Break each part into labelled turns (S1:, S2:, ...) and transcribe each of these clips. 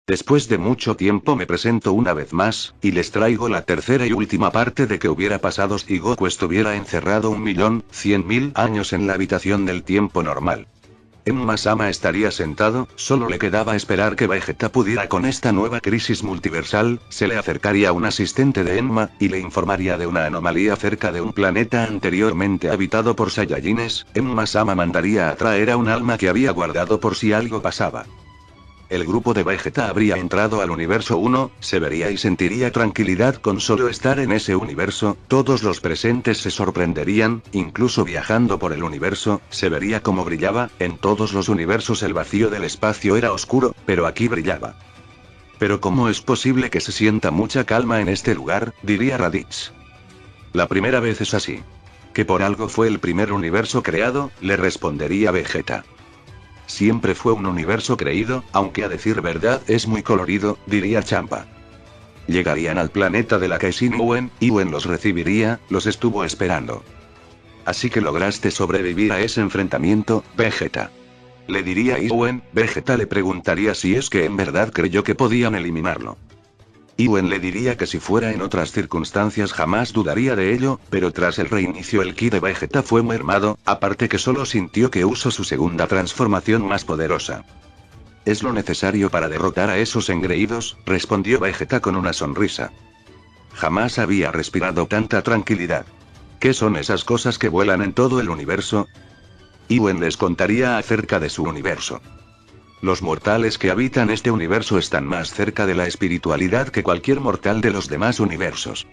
S1: Después de mucho tiempo me presento una vez más, y les traigo la tercera y última parte de qué hubiera pasado si Goku estuviera encerrado 1.100.000 años en la habitación del tiempo normal. Enma-sama estaría sentado, solo le quedaba esperar que Vegeta pudiera con esta nueva crisis multiversal, se le acercaría un asistente de Enma, y le informaría de una anomalía cerca de un planeta anteriormente habitado por Saiyajines. Enma-sama mandaría a traer a un alma que había guardado por si algo pasaba. El grupo de Vegeta habría entrado al universo 1, se vería y sentiría tranquilidad con solo estar en ese universo, todos los presentes se sorprenderían, incluso viajando por el universo, se vería cómo brillaba. En todos los universos el vacío del espacio era oscuro, pero aquí brillaba. Pero ¿cómo es posible que se sienta mucha calma en este lugar?, diría Raditz. La primera vez es así. Que por algo fue el primer universo creado, le respondería Vegeta. Siempre fue un universo creído, aunque a decir verdad es muy colorido, diría Champa. Llegarían al planeta de la Kaizen Iwen los recibiría, los estuvo esperando. Así que lograste sobrevivir a ese enfrentamiento, Vegeta. Le diría Iwen. Vegeta le preguntaría si es que en verdad creyó que podían eliminarlo. Iwen le diría que si fuera en otras circunstancias jamás dudaría de ello, pero tras el reinicio el ki de Vegeta fue mermado, aparte que solo sintió que usó su segunda transformación más poderosa. Es lo necesario para derrotar a esos engreídos, respondió Vegeta con una sonrisa. Jamás había respirado tanta tranquilidad. ¿Qué son esas cosas que vuelan en todo el universo? Iwen les contaría acerca de su universo. Los mortales que habitan este universo están más cerca de la espiritualidad que cualquier mortal de los demás universos.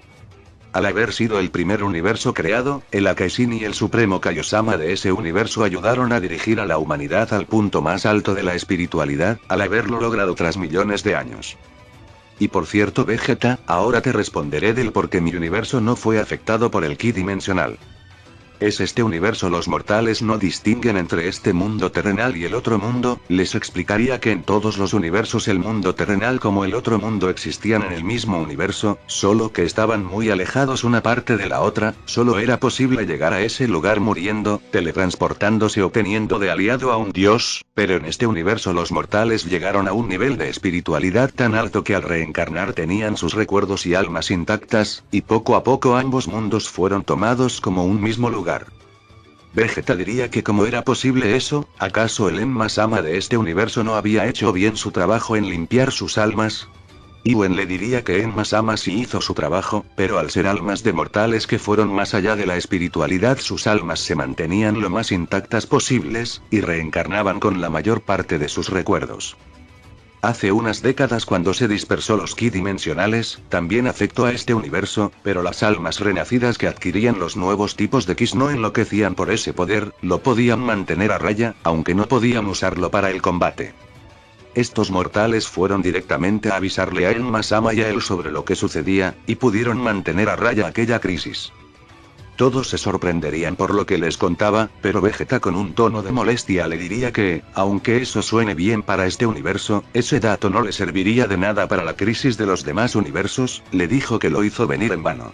S1: Al haber sido el primer universo creado, el Akaishin y el Supremo Kaiosama de ese universo ayudaron a dirigir a la humanidad al punto más alto de la espiritualidad, al haberlo logrado tras millones de años. Y por cierto Vegeta, ahora te responderé del por qué mi universo no fue afectado por el ki dimensional. Es este universo, los mortales no distinguen entre este mundo terrenal y el otro mundo. Les explicaría que en todos los universos el mundo terrenal como el otro mundo existían en el mismo universo, solo que estaban muy alejados una parte de la otra, solo era posible llegar a ese lugar muriendo, teletransportándose o teniendo de aliado a un dios, pero en este universo los mortales llegaron a un nivel de espiritualidad tan alto que al reencarnar tenían sus recuerdos y almas intactas, y poco a poco ambos mundos fueron tomados como un mismo lugar. Vegeta diría que cómo era posible eso, ¿acaso el Enma-sama de este universo no había hecho bien su trabajo en limpiar sus almas? Iwen le diría que Enma-sama sí hizo su trabajo, pero al ser almas de mortales que fueron más allá de la espiritualidad sus almas se mantenían lo más intactas posibles, y reencarnaban con la mayor parte de sus recuerdos. Hace unas décadas cuando se dispersó los ki dimensionales, también afectó a este universo, pero las almas renacidas que adquirían los nuevos tipos de kis no enloquecían por ese poder, lo podían mantener a raya, aunque no podían usarlo para el combate. Estos mortales fueron directamente a avisarle a Enma-sama y a él sobre lo que sucedía, y pudieron mantener a raya aquella crisis. Todos se sorprenderían por lo que les contaba, pero Vegeta con un tono de molestia le diría que, aunque eso suene bien para este universo, ese dato no le serviría de nada para la crisis de los demás universos. Le dijo que lo hizo venir en vano.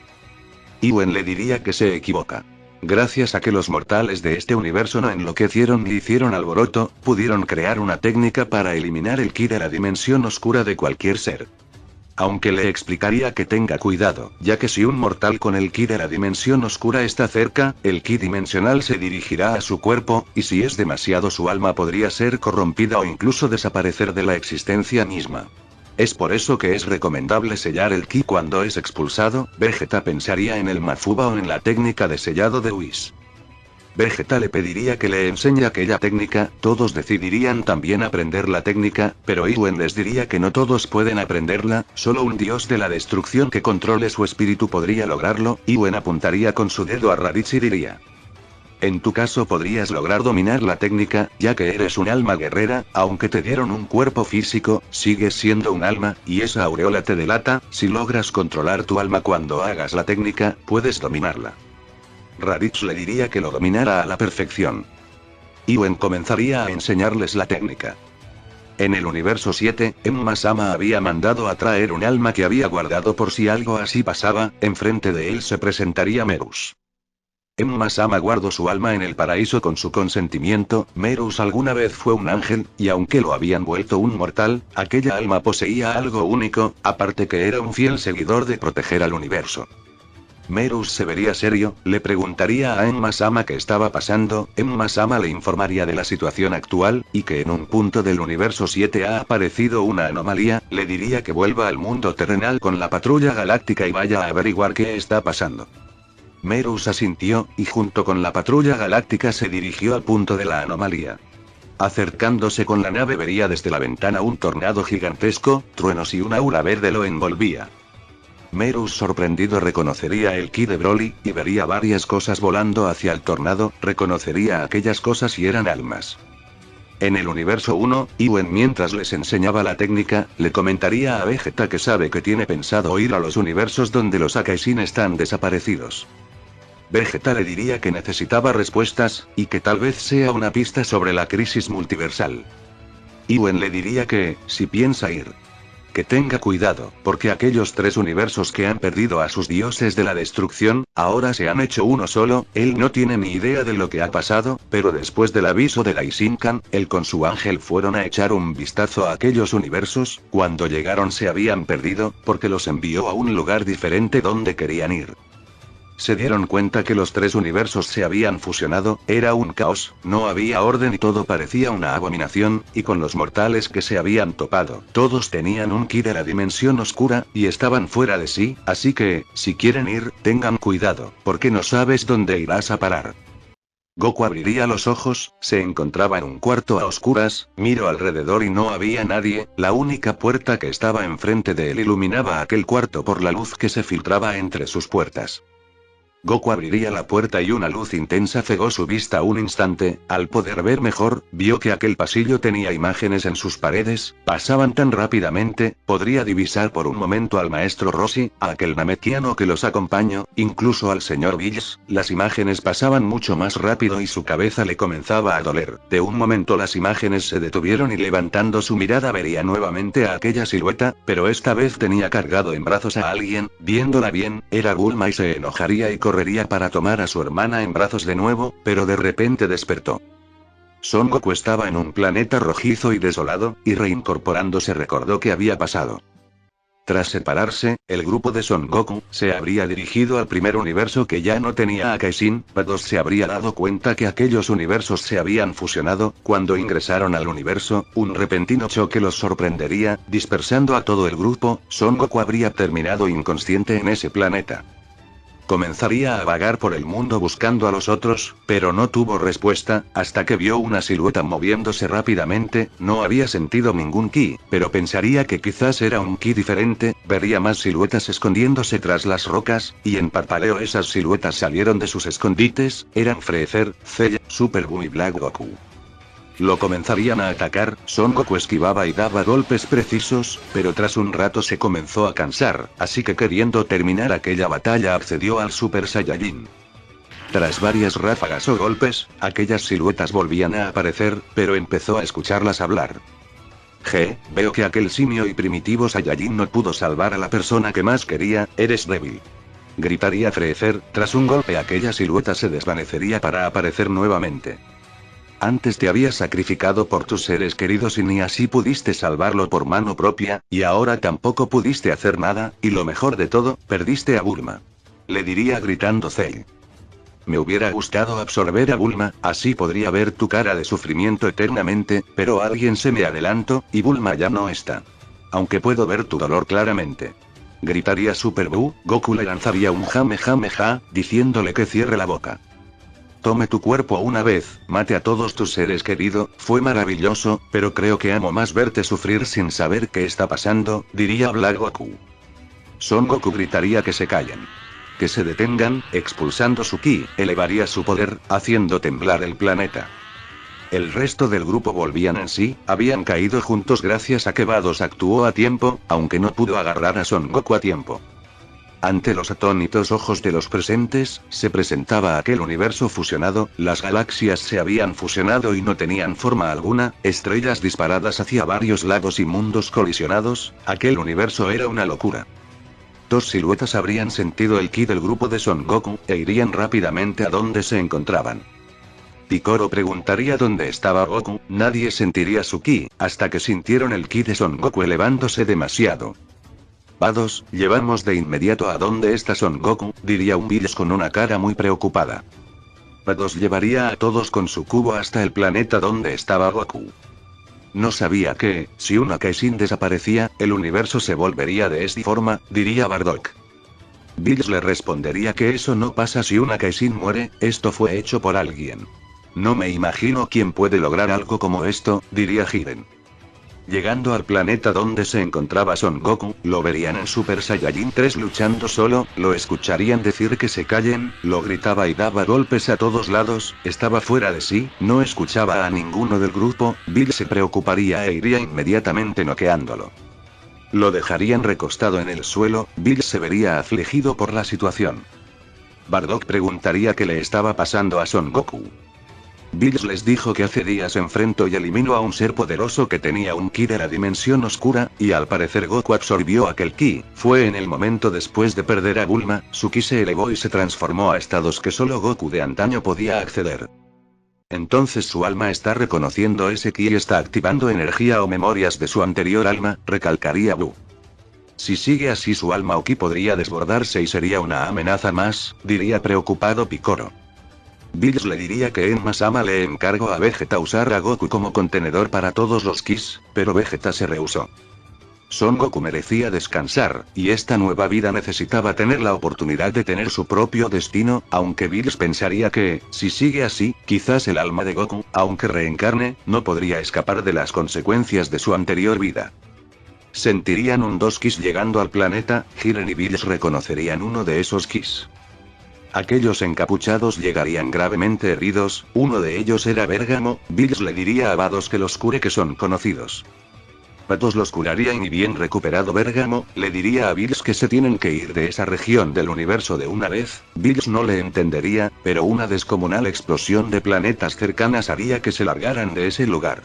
S1: Iwen le diría que se equivoca. Gracias a que los mortales de este universo no enloquecieron ni hicieron alboroto, pudieron crear una técnica para eliminar el ki de la dimensión oscura de cualquier ser. Aunque le explicaría que tenga cuidado, ya que si un mortal con el ki de la dimensión oscura está cerca, el ki dimensional se dirigirá a su cuerpo, y si es demasiado su alma podría ser corrompida o incluso desaparecer de la existencia misma. Es por eso que es recomendable sellar el ki cuando es expulsado. Vegeta pensaría en el Mafuba o en la técnica de sellado de Whis. Vegeta le pediría que le enseñe aquella técnica, todos decidirían también aprender la técnica, pero Iwen les diría que no todos pueden aprenderla, solo un dios de la destrucción que controle su espíritu podría lograrlo. Iwen apuntaría con su dedo a Raditz y diría: en tu caso podrías lograr dominar la técnica, ya que eres un alma guerrera, aunque te dieron un cuerpo físico, sigues siendo un alma, y esa aureola te delata. Si logras controlar tu alma cuando hagas la técnica, puedes dominarla. Raditz le diría que lo dominara a la perfección. Iwen comenzaría a enseñarles la técnica. En el universo 7, Enma-sama había mandado a traer un alma que había guardado por si algo así pasaba. Enfrente de él se presentaría Merus. Emma-sama guardó su alma en el paraíso con su consentimiento. Merus alguna vez fue un ángel, y aunque lo habían vuelto un mortal, aquella alma poseía algo único, aparte que era un fiel seguidor de proteger al universo. Merus se vería serio, le preguntaría a Emma-sama qué estaba pasando, Emma-sama le informaría de la situación actual, y que en un punto del universo 7 ha aparecido una anomalía, le diría que vuelva al mundo terrenal con la patrulla galáctica y vaya a averiguar qué está pasando. Merus asintió, y junto con la patrulla galáctica se dirigió al punto de la anomalía. Acercándose con la nave vería desde la ventana un tornado gigantesco, truenos y un aura verde lo envolvía. Merus sorprendido reconocería el ki de Broly, y vería varias cosas volando hacia el tornado, reconocería aquellas cosas y eran almas. En el universo 1, Iwen mientras les enseñaba la técnica, le comentaría a Vegeta que sabe que tiene pensado ir a los universos donde los Akaishin están desaparecidos. Vegeta le diría que necesitaba respuestas, y que tal vez sea una pista sobre la crisis multiversal. Iwen le diría que, si piensa ir, que tenga cuidado, porque aquellos 3 universos que han perdido a sus dioses de la destrucción, ahora se han hecho uno solo. Él no tiene ni idea de lo que ha pasado, pero después del aviso de Daishinkan, él con su ángel fueron a echar un vistazo a aquellos universos. Cuando llegaron se habían perdido, porque los envió a un lugar diferente donde querían ir. Se dieron cuenta que los 3 universos se habían fusionado, era un caos, no había orden y todo parecía una abominación, y con los mortales que se habían topado, todos tenían un ki de la dimensión oscura, y estaban fuera de sí, así que, si quieren ir, tengan cuidado, porque no sabes dónde irás a parar. Goku abriría los ojos, se encontraba en un cuarto a oscuras, miró alrededor y no había nadie, la única puerta que estaba enfrente de él iluminaba aquel cuarto por la luz que se filtraba entre sus puertas. Goku abriría la puerta y una luz intensa cegó su vista un instante. Al poder ver mejor, vio que aquel pasillo tenía imágenes en sus paredes, pasaban tan rápidamente, podría divisar por un momento al maestro Roshi, a aquel namekiano que los acompañó, incluso al señor Bills. Las imágenes pasaban mucho más rápido y su cabeza le comenzaba a doler. De un momento las imágenes se detuvieron y levantando su mirada vería nuevamente a aquella silueta, pero esta vez tenía cargado en brazos a alguien. Viéndola bien, era Bulma y se enojaría y correría para tomar a su hermana en brazos de nuevo, pero de repente despertó. Son Goku estaba en un planeta rojizo y desolado, y reincorporándose recordó qué había pasado. Tras separarse, el grupo de Son Goku se habría dirigido al primer universo que ya no tenía a Kaisin, pero se habría dado cuenta que aquellos universos se habían fusionado. Cuando ingresaron al universo, un repentino choque los sorprendería, dispersando a todo el grupo. Son Goku habría terminado inconsciente en ese planeta. Comenzaría a vagar por el mundo buscando a los otros, pero no tuvo respuesta, hasta que vio una silueta moviéndose rápidamente. No había sentido ningún ki, pero pensaría que quizás era un ki diferente. Vería más siluetas escondiéndose tras las rocas, y en parpadeo esas siluetas salieron de sus escondites, eran Freezer, Cell, Super Buu y Black Goku. Lo comenzarían a atacar. Son Goku esquivaba y daba golpes precisos, pero tras un rato se comenzó a cansar, así que queriendo terminar aquella batalla accedió al Super Saiyajin. Tras varias ráfagas o golpes, aquellas siluetas volvían a aparecer, pero empezó a escucharlas hablar. Veo que aquel simio y primitivo Saiyajin no pudo salvar a la persona que más quería, eres débil. Gritaría Freezer. Tras un golpe aquella silueta se desvanecería para aparecer nuevamente. Antes te habías sacrificado por tus seres queridos y ni así pudiste salvarlo por mano propia, y ahora tampoco pudiste hacer nada, y lo mejor de todo, perdiste a Bulma. Le diría gritando Cell. Me hubiera gustado absorber a Bulma, así podría ver tu cara de sufrimiento eternamente, pero alguien se me adelantó, y Bulma ya no está. Aunque puedo ver tu dolor claramente. Gritaría Super Buu. Goku le lanzaría un Jamejameja, diciéndole que cierre la boca. Tome tu cuerpo una vez, mate a todos tus seres queridos, fue maravilloso, pero creo que amo más verte sufrir sin saber qué está pasando, diría Black Goku. Son Goku gritaría que se callen. Que se detengan, expulsando su ki, elevaría su poder, haciendo temblar el planeta. El resto del grupo volvían en sí, habían caído juntos gracias a que Vados actuó a tiempo, aunque no pudo agarrar a Son Goku a tiempo. Ante los atónitos ojos de los presentes, se presentaba aquel universo fusionado, las galaxias se habían fusionado y no tenían forma alguna, estrellas disparadas hacia varios lados y mundos colisionados, aquel universo era una locura. Dos siluetas habrían sentido el ki del grupo de Son Goku, e irían rápidamente a donde se encontraban. Picoro preguntaría dónde estaba Goku, nadie sentiría su ki, hasta que sintieron el ki de Son Goku elevándose demasiado. Vados, llevamos de inmediato a donde está Son Goku, diría un Bills con una cara muy preocupada. Vados llevaría a todos con su cubo hasta el planeta donde estaba Goku. No sabía que, si una Kaisin desaparecía, el universo se volvería de esta forma, diría Bardock. Bills le respondería que eso no pasa si una Kaisin muere, esto fue hecho por alguien. No me imagino quién puede lograr algo como esto, diría Jiren. Llegando al planeta donde se encontraba Son Goku, lo verían en Super Saiyajin 3 luchando solo, lo escucharían decir que se callen, lo gritaba y daba golpes a todos lados, estaba fuera de sí, no escuchaba a ninguno del grupo, Bills se preocuparía e iría inmediatamente noqueándolo. Lo dejarían recostado en el suelo, Bills se vería afligido por la situación. Bardock preguntaría qué le estaba pasando a Son Goku. Bills les dijo que hace días enfrentó y eliminó a un ser poderoso que tenía un ki de la dimensión oscura, y al parecer Goku absorbió aquel ki, fue en el momento después de perder a Bulma, su ki se elevó y se transformó a estados que solo Goku de antaño podía acceder. Entonces su alma está reconociendo ese ki y está activando energía o memorias de su anterior alma, recalcaría Blue. Si sigue así su alma o ki podría desbordarse y sería una amenaza más, diría preocupado Picoro. Bills le diría que en Masama le encargó a Vegeta usar a Goku como contenedor para todos los Kis, pero Vegeta se rehusó. Son Goku merecía descansar, y esta nueva vida necesitaba tener la oportunidad de tener su propio destino, aunque Bills pensaría que, si sigue así, quizás el alma de Goku, aunque reencarne, no podría escapar de las consecuencias de su anterior vida. Sentirían un dos Kis llegando al planeta, Jiren y Bills reconocerían uno de esos Kis. Aquellos encapuchados llegarían gravemente heridos, uno de ellos era Bergamo, Bills le diría a Vados que los cure que son conocidos. Vados los curaría y ni bien recuperado Bergamo, le diría a Bills que se tienen que ir de esa región del universo de una vez, Bills no le entendería, pero una descomunal explosión de planetas cercanas haría que se largaran de ese lugar.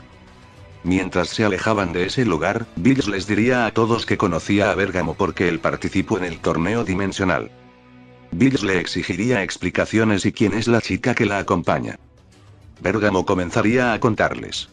S1: Mientras se alejaban de ese lugar, Bills les diría a todos que conocía a Bergamo porque él participó en el torneo dimensional. Bills le exigiría explicaciones y quién es la chica que la acompaña. Bergamo comenzaría a contarles.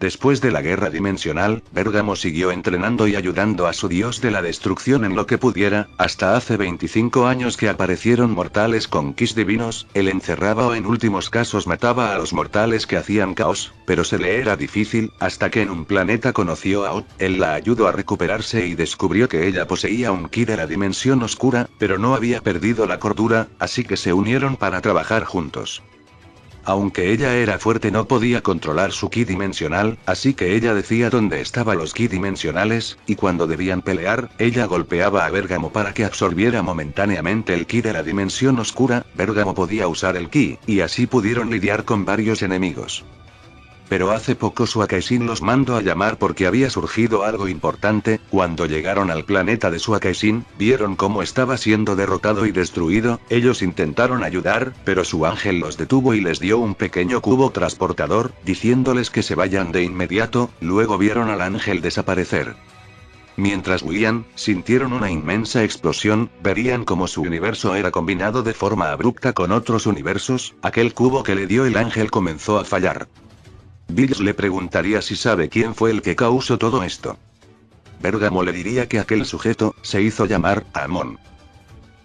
S1: Después de la guerra dimensional, Bergamo siguió entrenando y ayudando a su dios de la destrucción en lo que pudiera, hasta hace 25 años que aparecieron mortales con Kis divinos, él encerraba o en últimos casos mataba a los mortales que hacían caos, pero se le era difícil, hasta que en un planeta conoció a Ot, él la ayudó a recuperarse y descubrió que ella poseía un ki de la dimensión oscura, pero no había perdido la cordura, así que se unieron para trabajar juntos. Aunque ella era fuerte no podía controlar su ki dimensional, así que ella decía dónde estaban los ki dimensionales, y cuando debían pelear, ella golpeaba a Bergamo para que absorbiera momentáneamente el ki de la dimensión oscura, Bergamo podía usar el ki, y así pudieron lidiar con varios enemigos. Pero hace poco su Akaisin los mandó a llamar porque había surgido algo importante, cuando llegaron al planeta de su Akaisin, vieron cómo estaba siendo derrotado y destruido, ellos intentaron ayudar, pero su ángel los detuvo y les dio un pequeño cubo transportador, diciéndoles que se vayan de inmediato, luego vieron al ángel desaparecer. Mientras huían, sintieron una inmensa explosión, verían cómo su universo era combinado de forma abrupta con otros universos, aquel cubo que le dio el ángel comenzó a fallar. Bills le preguntaría si sabe quién fue el que causó todo esto. Bergamo le diría que aquel sujeto se hizo llamar Amon.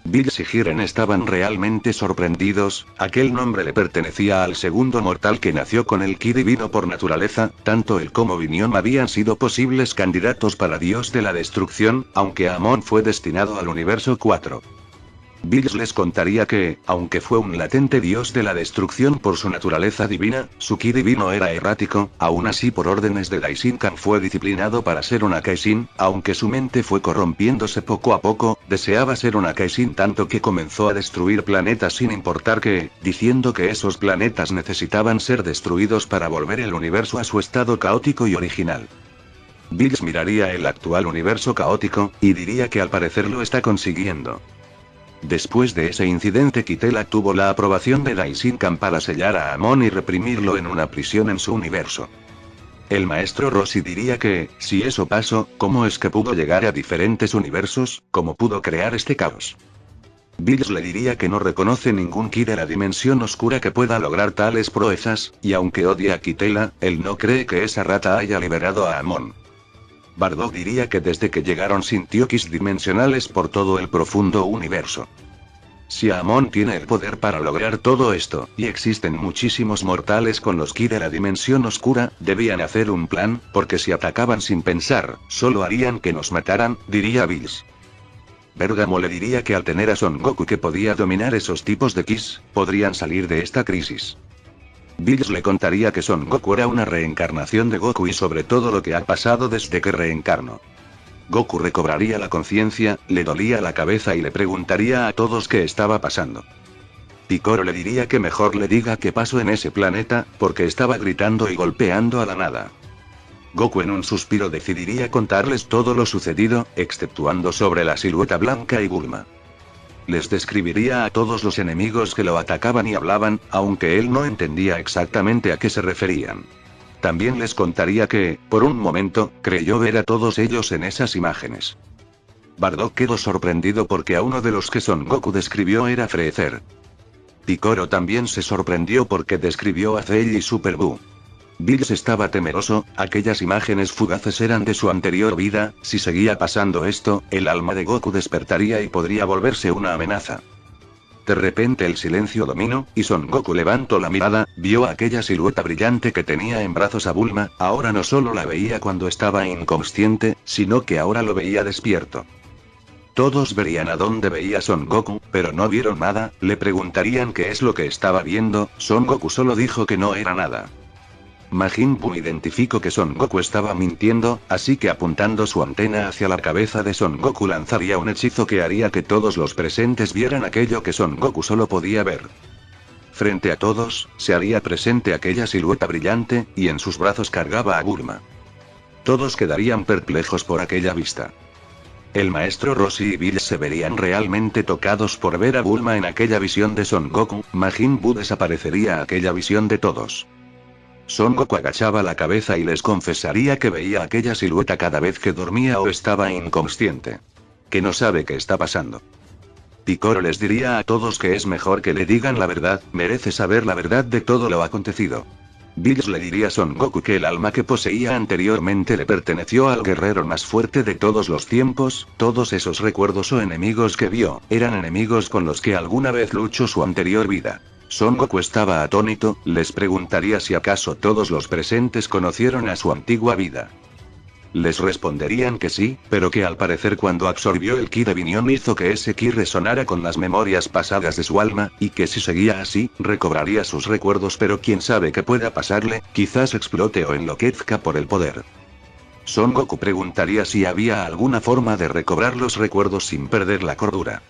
S1: Bills y Jiren estaban realmente sorprendidos, aquel nombre le pertenecía al segundo mortal que nació con el ki divino por naturaleza, tanto él como Vinion habían sido posibles candidatos para Dios de la Destrucción, aunque Amon fue destinado al universo 4. Bills les contaría que, aunque fue un latente dios de la destrucción por su naturaleza divina, su ki divino era errático, aún así por órdenes de Daishin-Kan fue disciplinado para ser un Akaisin, aunque su mente fue corrompiéndose poco a poco, deseaba ser un Akaisin tanto que comenzó a destruir planetas sin importar qué, diciendo que esos planetas necesitaban ser destruidos para volver el universo a su estado caótico y original. Bills miraría el actual universo caótico, y diría que al parecer lo está consiguiendo. Después de ese incidente Kitela tuvo la aprobación de Daishin-Kan para sellar a Amon y reprimirlo en una prisión en su universo. El maestro Rossi diría que, si eso pasó, ¿cómo es que pudo llegar a diferentes universos? ¿Cómo pudo crear este caos? Bills le diría que no reconoce ningún ki de la dimensión oscura que pueda lograr tales proezas, y aunque odia a Kitela, él no cree que esa rata haya liberado a Amon. Bardock diría que desde que llegaron sintió kis dimensionales por todo el profundo universo. Si Amon tiene el poder para lograr todo esto, y existen muchísimos mortales con los ki de la dimensión oscura, debían hacer un plan, porque si atacaban sin pensar, solo harían que nos mataran, diría Bills. Bergamo le diría que al tener a Son Goku que podía dominar esos tipos de kis, podrían salir de esta crisis. Bills le contaría que Son Goku era una reencarnación de Goku y sobre todo lo que ha pasado desde que reencarnó. Goku recobraría la conciencia, le dolía la cabeza y le preguntaría a todos qué estaba pasando. Piccolo le diría que mejor le diga qué pasó en ese planeta, porque estaba gritando y golpeando a la nada. Goku en un suspiro decidiría contarles todo lo sucedido, exceptuando sobre la silueta blanca y Bulma. Les describiría a todos los enemigos que lo atacaban y hablaban, aunque él no entendía exactamente a qué se referían. También les contaría que, por un momento, creyó ver a todos ellos en esas imágenes. Bardock quedó sorprendido porque a uno de los que Son Goku describió era Freezer. Piccolo también se sorprendió porque describió a Cell y Super Buu. Bills estaba temeroso, aquellas imágenes fugaces eran de su anterior vida, si seguía pasando esto, el alma de Goku despertaría y podría volverse una amenaza. De repente el silencio dominó, y Son Goku levantó la mirada, vio aquella silueta brillante que tenía en brazos a Bulma, ahora no solo la veía cuando estaba inconsciente, sino que ahora lo veía despierto. Todos verían a dónde veía Son Goku, pero no vieron nada, le preguntarían qué es lo que estaba viendo, Son Goku solo dijo que no era nada. Majin Buu identificó que Son Goku estaba mintiendo, así que apuntando su antena hacia la cabeza de Son Goku lanzaría un hechizo que haría que todos los presentes vieran aquello que Son Goku solo podía ver. Frente a todos, se haría presente aquella silueta brillante, y en sus brazos cargaba a Bulma. Todos quedarían perplejos por aquella vista. El maestro Rossi y Bills se verían realmente tocados por ver a Bulma en aquella visión de Son Goku, Majin Buu desaparecería aquella visión de todos. Son Goku agachaba la cabeza y les confesaría que veía aquella silueta cada vez que dormía o estaba inconsciente. Que no sabe qué está pasando. Piccolo les diría a todos que es mejor que le digan la verdad, merece saber la verdad de todo lo acontecido. Bills le diría a Son Goku que el alma que poseía anteriormente le perteneció al guerrero más fuerte de todos los tiempos, todos esos recuerdos o enemigos que vio, eran enemigos con los que alguna vez luchó su anterior vida. Son Goku estaba atónito, les preguntaría si acaso todos los presentes conocieron a su antigua vida. Les responderían que sí, pero que al parecer cuando absorbió el ki de Binion hizo que ese ki resonara con las memorias pasadas de su alma, y que si seguía así, recobraría sus recuerdos pero quién sabe qué pueda pasarle, quizás explote o enloquezca por el poder. Son Goku preguntaría si había alguna forma de recobrar los recuerdos sin perder la cordura.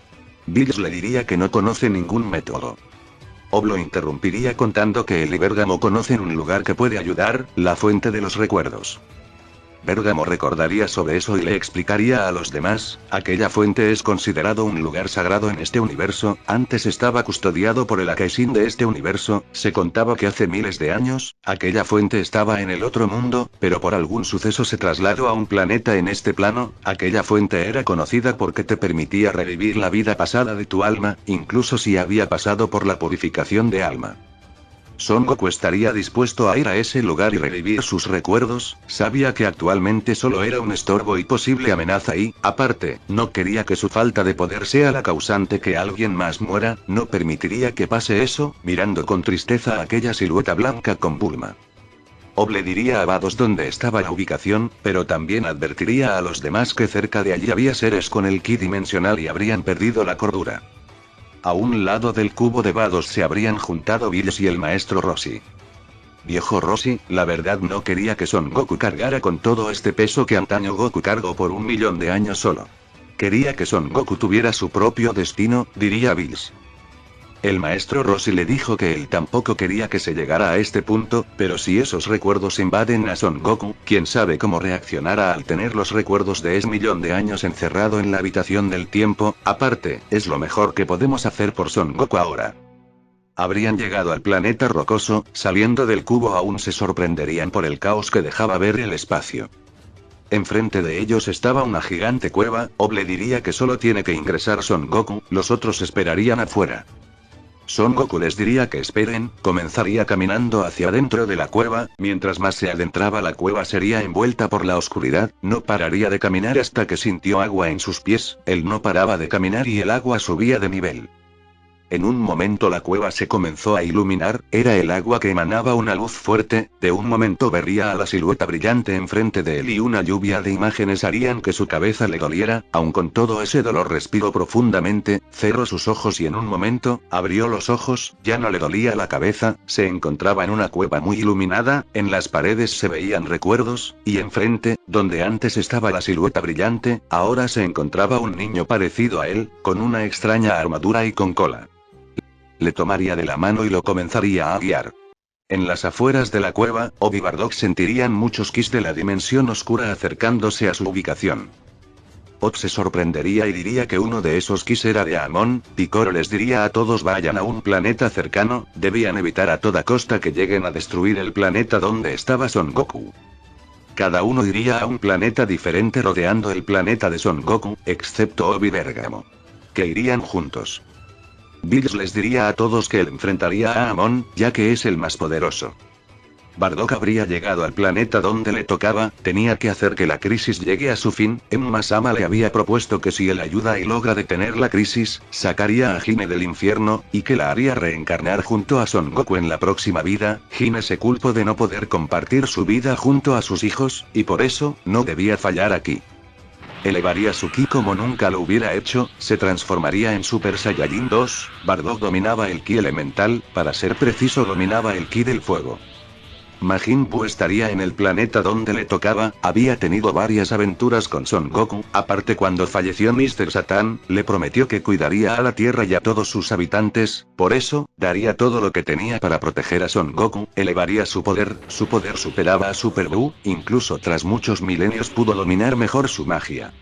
S1: Bills le diría que no conoce ningún método. Oblo interrumpiría contando que él y Bergamo conocen un lugar que puede ayudar, la fuente de los recuerdos. Bergamo recordaría sobre eso y le explicaría a los demás, aquella fuente es considerado un lugar sagrado en este universo, antes estaba custodiado por el Akeishin de este universo, se contaba que hace miles de años, aquella fuente estaba en el otro mundo, pero por algún suceso se trasladó a un planeta en este plano, aquella fuente era conocida porque te permitía revivir la vida pasada de tu alma, incluso si había pasado por la purificación de alma. Son Goku estaría dispuesto a ir a ese lugar y revivir sus recuerdos, sabía que actualmente solo era un estorbo y posible amenaza y, aparte, no quería que su falta de poder sea la causante que alguien más muera, no permitiría que pase eso, mirando con tristeza a aquella silueta blanca con Bulma. Oble diría a Vados dónde estaba la ubicación, pero también advertiría a los demás que cerca de allí había seres con el ki dimensional y habrían perdido la cordura. A un lado del cubo de Vados se habrían juntado Bills y el maestro Rossi. Viejo Rossi, la verdad no quería que Son Goku cargara con todo este peso que antaño Goku cargó por 1.000.000 de años solo. Quería que Son Goku tuviera su propio destino, diría Bills. El maestro Rossi le dijo que él tampoco quería que se llegara a este punto, pero si esos recuerdos invaden a Son Goku, quién sabe cómo reaccionará al tener los recuerdos de ese 1.000.000 de años encerrado en la habitación del tiempo, aparte, es lo mejor que podemos hacer por Son Goku ahora. Habrían llegado al planeta rocoso, saliendo del cubo aún se sorprenderían por el caos que dejaba ver el espacio. Enfrente de ellos estaba una gigante cueva, Ob le diría que solo tiene que ingresar Son Goku, los otros esperarían afuera. Son Goku les diría que esperen, comenzaría caminando hacia adentro de la cueva, mientras más se adentraba la cueva sería envuelta por la oscuridad, no pararía de caminar hasta que sintió agua en sus pies, él no paraba de caminar y el agua subía de nivel. En un momento la cueva se comenzó a iluminar, era el agua que emanaba una luz fuerte, de un momento vería a la silueta brillante enfrente de él y una lluvia de imágenes harían que su cabeza le doliera, aun con todo ese dolor respiró profundamente, cerró sus ojos y en un momento, abrió los ojos, ya no le dolía la cabeza, se encontraba en una cueva muy iluminada, en las paredes se veían recuerdos, y enfrente, donde antes estaba la silueta brillante, ahora se encontraba un niño parecido a él, con una extraña armadura y con cola. Le tomaría de la mano y lo comenzaría a guiar. En las afueras de la cueva, Ob y Bardock sentirían muchos Kis de la dimensión oscura acercándose a su ubicación. Ob se sorprendería y diría que uno de esos Kis era de Amon, Piccolo les diría a todos vayan a un planeta cercano, debían evitar a toda costa que lleguen a destruir el planeta donde estaba Son Goku. Cada uno iría a un planeta diferente rodeando el planeta de Son Goku, excepto Ob y Bergamo. Que irían juntos. Bills les diría a todos que él enfrentaría a Amon, ya que es el más poderoso. Bardock habría llegado al planeta donde le tocaba, tenía que hacer que la crisis llegue a su fin, Emma-sama le había propuesto que si él ayuda y logra detener la crisis, sacaría a Hime del infierno, y que la haría reencarnar junto a Son Goku en la próxima vida, Hime se culpó de no poder compartir su vida junto a sus hijos, y por eso, no debía fallar aquí. Elevaría su ki como nunca lo hubiera hecho, se transformaría en Super Saiyajin 2, Bardock dominaba el ki elemental, para ser preciso dominaba el ki del fuego. Majin Buu estaría en el planeta donde le tocaba, había tenido varias aventuras con Son Goku, aparte cuando falleció Mr. Satan, le prometió que cuidaría a la Tierra y a todos sus habitantes, por eso, daría todo lo que tenía para proteger a Son Goku, elevaría su poder superaba a Super Buu, incluso tras muchos milenios pudo dominar mejor su magia.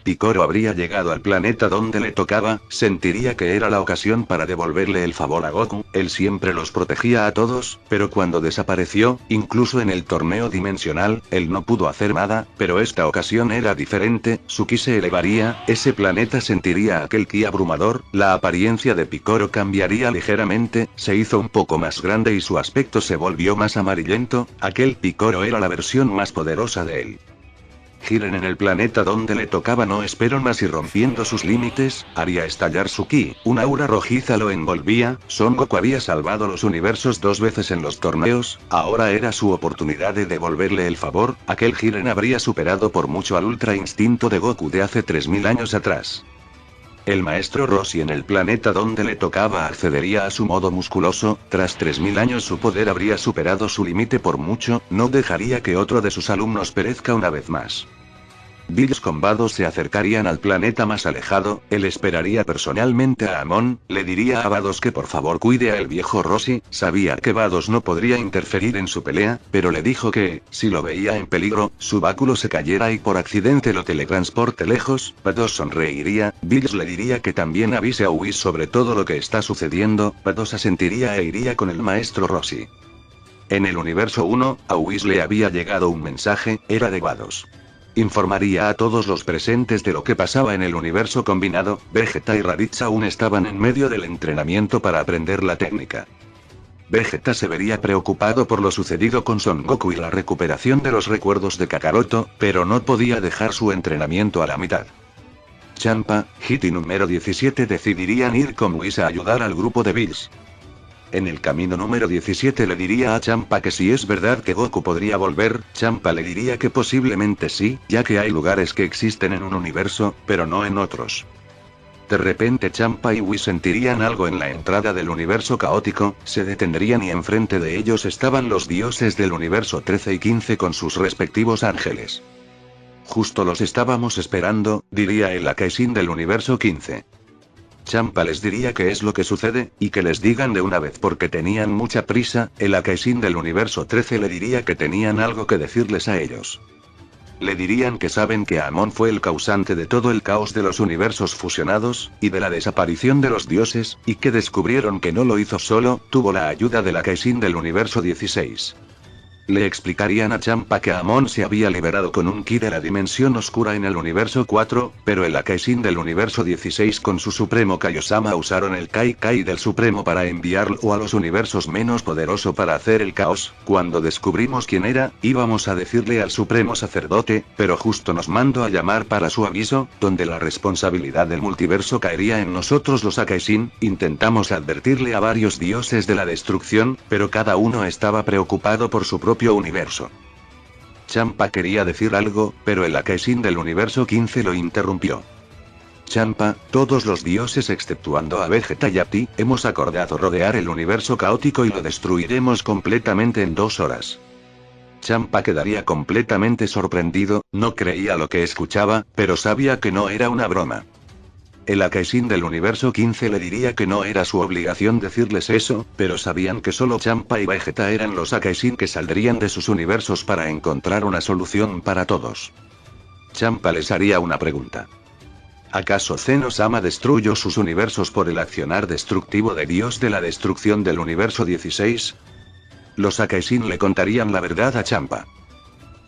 S1: Piccolo habría llegado al planeta donde le tocaba, sentiría que era la ocasión para devolverle el favor a Goku, él siempre los protegía a todos, pero cuando desapareció, incluso en el torneo dimensional, él no pudo hacer nada, pero esta ocasión era diferente, su ki se elevaría, ese planeta sentiría aquel ki abrumador, la apariencia de Piccolo cambiaría ligeramente, se hizo un poco más grande y su aspecto se volvió más amarillento, aquel Piccolo era la versión más poderosa de él. Jiren en el planeta donde le tocaba no esperó más y rompiendo sus límites, haría estallar su ki, una aura rojiza lo envolvía, Son Goku había salvado los universos 2 veces en los torneos, ahora era su oportunidad de devolverle el favor, aquel Jiren habría superado por mucho al ultra instinto de Goku de hace 3000 años atrás. El maestro Roshi en el planeta donde le tocaba accedería a su modo musculoso, tras 3000 años su poder habría superado su límite por mucho, no dejaría que otro de sus alumnos perezca una vez más. Bills con Vados se acercarían al planeta más alejado, él esperaría personalmente a Amon, le diría a Vados que por favor cuide al viejo Roshi, sabía que Vados no podría interferir en su pelea, pero le dijo que, si lo veía en peligro, su báculo se cayera y por accidente lo teletransporte lejos, Vados sonreiría, Bills le diría que también avise a Whis sobre todo lo que está sucediendo, Vados asentiría e iría con el maestro Roshi. En el universo 1, a Whis le había llegado un mensaje, era de Vados. Informaría a todos los presentes de lo que pasaba en el universo combinado, Vegeta y Raditz aún estaban en medio del entrenamiento para aprender la técnica. Vegeta se vería preocupado por lo sucedido con Son Goku y la recuperación de los recuerdos de Kakaroto, pero no podía dejar su entrenamiento a la mitad. Champa, Hit y número 17 decidirían ir con Whis a ayudar al grupo de Bills. En el camino número 17 le diría a Champa que si es verdad que Goku podría volver, Champa le diría que posiblemente sí, ya que hay lugares que existen en un universo, pero no en otros. De repente Champa y Whis sentirían algo en la entrada del universo caótico, se detendrían y enfrente de ellos estaban los dioses del universo 13 y 15 con sus respectivos ángeles. Justo los estábamos esperando, diría el Akaisin del universo 15. Champa les diría qué es lo que sucede, y que les digan de una vez porque tenían mucha prisa, el Akaisin del universo 13 le diría que tenían algo que decirles a ellos. Le dirían que saben que Amon fue el causante de todo el caos de los universos fusionados, y de la desaparición de los dioses, y que descubrieron que no lo hizo solo, tuvo la ayuda de la Kaisin del universo 16. Le explicarían a Champa que Amon se había liberado con un ki de la dimensión oscura en el universo 4, pero el Akaisin del universo 16 con su supremo Kaiosama usaron el Kai Kai del supremo para enviarlo a los universos menos poderoso para hacer el caos. Cuando descubrimos quién era, íbamos a decirle al supremo sacerdote, pero justo nos mandó a llamar para su aviso, donde la responsabilidad del multiverso caería en nosotros los Akaisin. Intentamos advertirle a varios dioses de la destrucción, pero cada uno estaba preocupado por su propio universo. Champa quería decir algo, pero el Akaisin del universo 15 lo interrumpió. Champa, todos los dioses exceptuando a Vegeta y a ti, hemos acordado rodear el universo caótico y lo destruiremos completamente en 2 horas. Champa quedaría completamente sorprendido, no creía lo que escuchaba, pero sabía que no era una broma. El Akaisin del universo 15 le diría que no era su obligación decirles eso, pero sabían que solo Champa y Vegeta eran los Akaisin que saldrían de sus universos para encontrar una solución para todos. Champa les haría una pregunta. ¿Acaso Zeno-sama destruyó sus universos por el accionar destructivo de Dios de la destrucción del universo 16? Los Akaisin le contarían la verdad a Champa.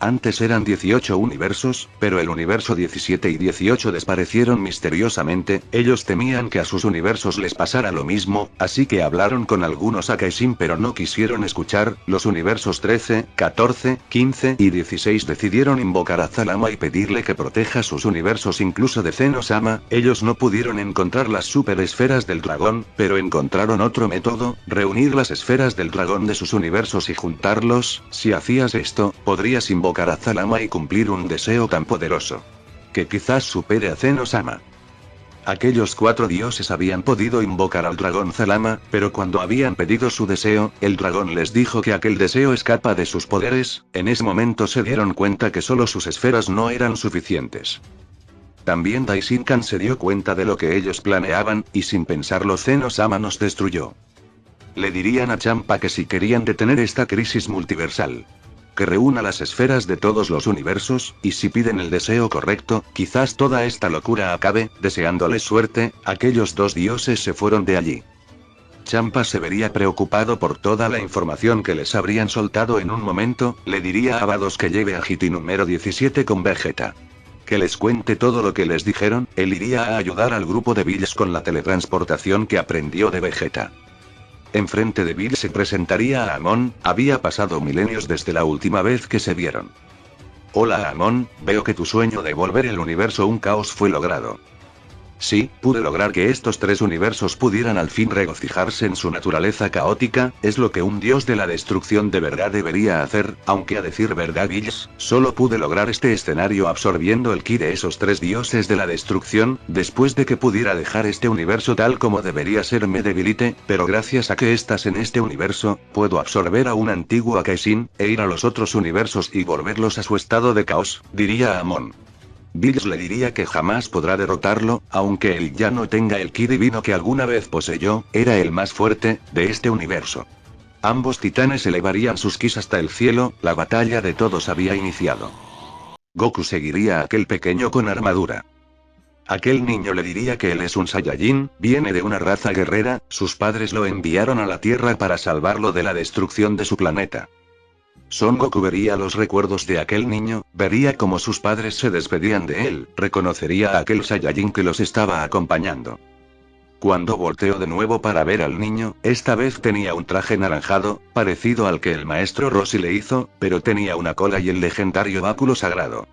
S1: Antes eran 18 universos, pero el universo 17 y 18 desaparecieron misteriosamente. Ellos temían que a sus universos les pasara lo mismo, así que hablaron con algunos Akaisin pero no quisieron escuchar. Los universos 13, 14, 15 y 16 decidieron invocar a Zalama y pedirle que proteja sus universos incluso de Zeno-sama. Ellos no pudieron encontrar las superesferas del dragón, pero encontraron otro método: reunir las esferas del dragón de sus universos y juntarlos. Si hacías esto, podrías invocar a Zalama y cumplir un deseo tan poderoso que quizás supere a Zeno-sama. Aquellos 4 dioses habían podido invocar al dragón Zalama, pero cuando habían pedido su deseo, el dragón les dijo que aquel deseo escapa de sus poderes. En ese momento se dieron cuenta que solo sus esferas no eran suficientes. También Daishinkan se dio cuenta de lo que ellos planeaban, y sin pensarlo Zeno-sama nos destruyó. Le dirían a Champa que si querían detener esta crisis multiversal, que reúna las esferas de todos los universos, y si piden el deseo correcto, quizás toda esta locura acabe. Deseándoles suerte, aquellos 2 dioses se fueron de allí. Champa se vería preocupado por toda la información que les habrían soltado en un momento. Le diría a Vados que lleve a Hiti número 17 con Vegeta. Que les cuente todo lo que les dijeron. Él iría a ayudar al grupo de Bills con la teletransportación que aprendió de Vegeta. Enfrente de Bill se presentaría a Amon. Había pasado milenios desde la última vez que se vieron. Hola Amon, veo que tu sueño de volver el universo un caos fue logrado. Sí, pude lograr que estos 3 universos pudieran al fin regocijarse en su naturaleza caótica. Es lo que un dios de la destrucción de verdad debería hacer, aunque a decir verdad Bills, solo pude lograr este escenario absorbiendo el ki de esos 3 dioses de la destrucción. Después de que pudiera dejar este universo tal como debería ser me debilité, pero gracias a que estás en este universo, puedo absorber a un antiguo Akaisin, e ir a los otros universos y volverlos a su estado de caos, diría Amon. Bills le diría que jamás podrá derrotarlo, aunque él ya no tenga el ki divino que alguna vez poseyó. Era el más fuerte de este universo. Ambos titanes elevarían sus kis hasta el cielo. La batalla de todos había iniciado. Goku seguiría a aquel pequeño con armadura. Aquel niño le diría que él es un Saiyajin, viene de una raza guerrera. Sus padres lo enviaron a la Tierra para salvarlo de la destrucción de su planeta. Son Goku vería los recuerdos de aquel niño, vería cómo sus padres se despedían de él, reconocería a aquel Saiyajin que los estaba acompañando. Cuando volteó de nuevo para ver al niño, esta vez tenía un traje naranjado, parecido al que el maestro Roshi le hizo, pero tenía una cola y el legendario báculo sagrado.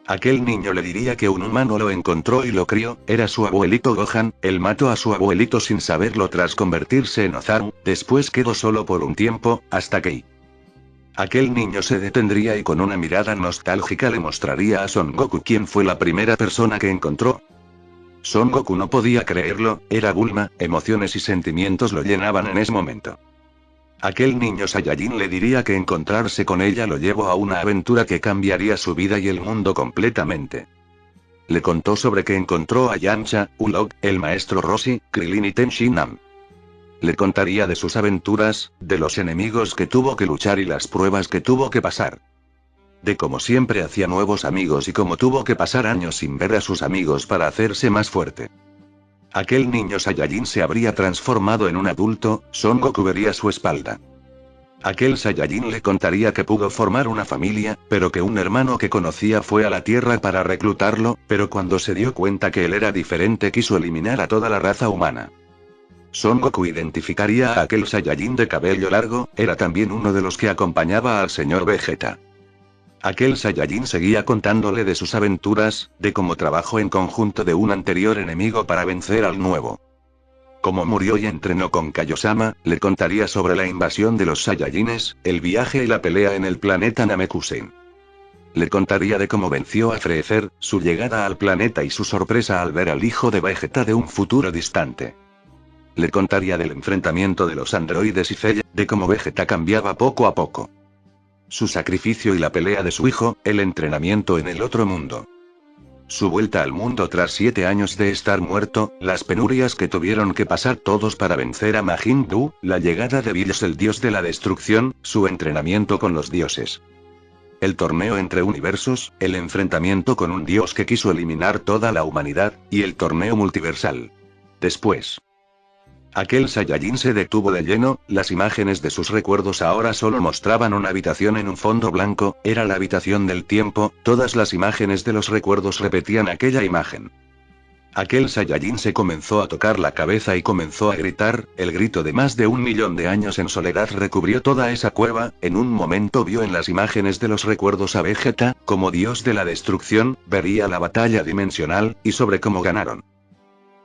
S1: Aquel niño le diría que un humano lo encontró y lo crió. Era su abuelito Gohan. Él mató a su abuelito sin saberlo tras convertirse en Ozaru. Después quedó solo por un tiempo, hasta que aquel niño se detendría y con una mirada nostálgica le mostraría a Son Goku quién fue la primera persona que encontró. Son Goku no podía creerlo, era Bulma. Emociones y sentimientos lo llenaban en ese momento. Aquel niño Saiyajin le diría que encontrarse con ella lo llevó a una aventura que cambiaría su vida y el mundo completamente. Le contó sobre que encontró a Yamcha, Ulog, el maestro Roshi, Krillin y Ten Shinhan. Le contaría de sus aventuras, de los enemigos que tuvo que luchar y las pruebas que tuvo que pasar. De cómo siempre hacía nuevos amigos y cómo tuvo que pasar años sin ver a sus amigos para hacerse más fuerte. Aquel niño Saiyajin se habría transformado en un adulto, Son Goku vería su espalda. Aquel Saiyajin le contaría que pudo formar una familia, pero que un hermano que conocía fue a la Tierra para reclutarlo, pero cuando se dio cuenta que él era diferente quiso eliminar a toda la raza humana. Son Goku identificaría a aquel Saiyajin de cabello largo, era también uno de los que acompañaba al señor Vegeta. Aquel Saiyajin seguía contándole de sus aventuras, de cómo trabajó en conjunto de un anterior enemigo para vencer al nuevo. Como murió y entrenó con Kaiosama, le contaría sobre la invasión de los Saiyajines, el viaje y la pelea en el planeta Namekusen. Le contaría de cómo venció a Freezer, su llegada al planeta y su sorpresa al ver al hijo de Vegeta de un futuro distante. Le contaría del enfrentamiento de los androides y Cell, de cómo Vegeta cambiaba poco a poco. Su sacrificio y la pelea de su hijo, el entrenamiento en el otro mundo. Su vuelta al mundo tras 7 años de estar muerto, las penurias que tuvieron que pasar todos para vencer a Majin Buu, la llegada de Bills el dios de la destrucción, su entrenamiento con los dioses. El torneo entre universos, el enfrentamiento con un dios que quiso eliminar toda la humanidad, y el torneo multiversal. Después. Aquel Saiyajin se detuvo de lleno, las imágenes de sus recuerdos ahora solo mostraban una habitación en un fondo blanco, era la habitación del tiempo, todas las imágenes de los recuerdos repetían aquella imagen. Aquel Saiyajin se comenzó a tocar la cabeza y comenzó a gritar, el grito de más de 1.000.000 de años en soledad recubrió toda esa cueva, en un momento vio en las imágenes de los recuerdos a Vegeta, como dios de la destrucción, vería la batalla dimensional, y sobre cómo ganaron.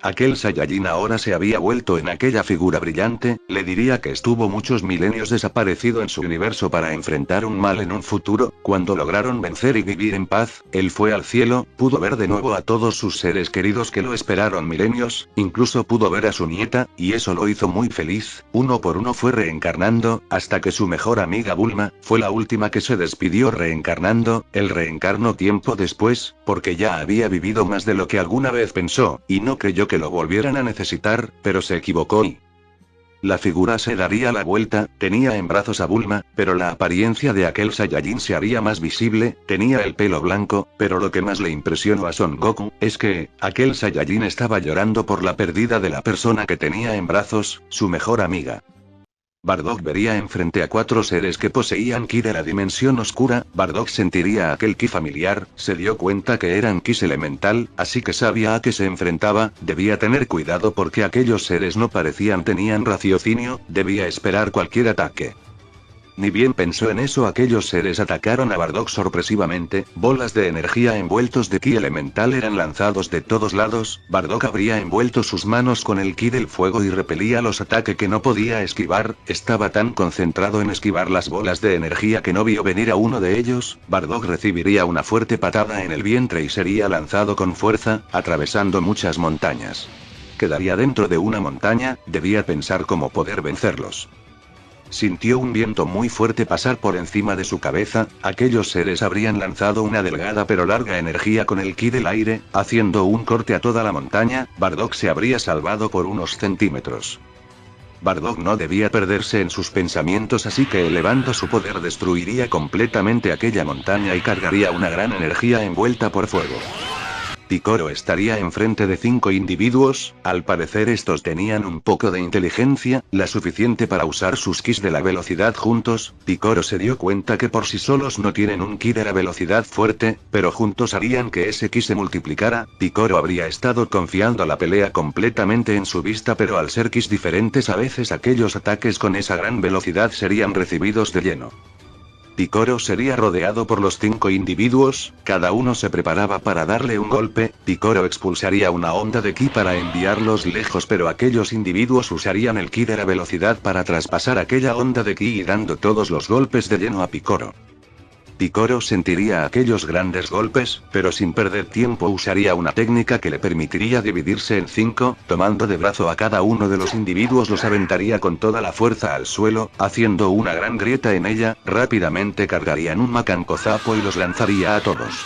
S1: Aquel Saiyajin ahora se había vuelto en aquella figura brillante, le diría que estuvo muchos milenios desaparecido en su universo para enfrentar un mal en un futuro, cuando lograron vencer y vivir en paz, él fue al cielo, pudo ver de nuevo a todos sus seres queridos que lo esperaron milenios, incluso pudo ver a su nieta, y eso lo hizo muy feliz, uno por uno fue reencarnando, hasta que su mejor amiga Bulma, fue la última que se despidió reencarnando, él reencarnó tiempo después, porque ya había vivido más de lo que alguna vez pensó, y no creyó que lo volvieran a necesitar, pero se equivocó y... La figura se daría la vuelta, tenía en brazos a Bulma, pero la apariencia de aquel Saiyajin se haría más visible, tenía el pelo blanco, pero lo que más le impresionó a Son Goku, es que, aquel Saiyajin estaba llorando por la pérdida de la persona que tenía en brazos, su mejor amiga. Bardock vería enfrente a 4 seres que poseían ki de la dimensión oscura, Bardock sentiría aquel ki familiar, se dio cuenta que eran kis elemental, así que sabía a qué se enfrentaba, debía tener cuidado porque aquellos seres no tenían raciocinio, debía esperar cualquier ataque. Ni bien pensó en eso, aquellos seres atacaron a Bardock sorpresivamente, bolas de energía envueltos de ki elemental eran lanzados de todos lados, Bardock habría envuelto sus manos con el ki del fuego y repelía los ataques que no podía esquivar, estaba tan concentrado en esquivar las bolas de energía que no vio venir a uno de ellos, Bardock recibiría una fuerte patada en el vientre y sería lanzado con fuerza, atravesando muchas montañas. Quedaría dentro de una montaña, debía pensar cómo poder vencerlos. Sintió un viento muy fuerte pasar por encima de su cabeza, aquellos seres habrían lanzado una delgada pero larga energía con el ki del aire, haciendo un corte a toda la montaña, Bardock se habría salvado por unos centímetros. Bardock no debía perderse en sus pensamientos, así que elevando su poder destruiría completamente aquella montaña y cargaría una gran energía envuelta por fuego. Picoro estaría enfrente de 5 individuos, al parecer estos tenían un poco de inteligencia, la suficiente para usar sus kis de la velocidad juntos, Picoro se dio cuenta que por sí solos no tienen un ki de la velocidad fuerte, pero juntos harían que ese ki se multiplicara, Picoro habría estado confiando la pelea completamente en su vista, pero al ser kis diferentes a veces aquellos ataques con esa gran velocidad serían recibidos de lleno. Picoro sería rodeado por los 5 individuos, cada uno se preparaba para darle un golpe, Picoro expulsaría una onda de ki para enviarlos lejos, pero aquellos individuos usarían el ki de la velocidad para traspasar aquella onda de ki y dando todos los golpes de lleno a Picoro. Picoro sentiría aquellos grandes golpes, pero sin perder tiempo usaría una técnica que le permitiría dividirse en 5, tomando de brazo a cada uno de los individuos los aventaría con toda la fuerza al suelo, haciendo una gran grieta en ella, rápidamente cargaría en un macanco zapo y los lanzaría a todos.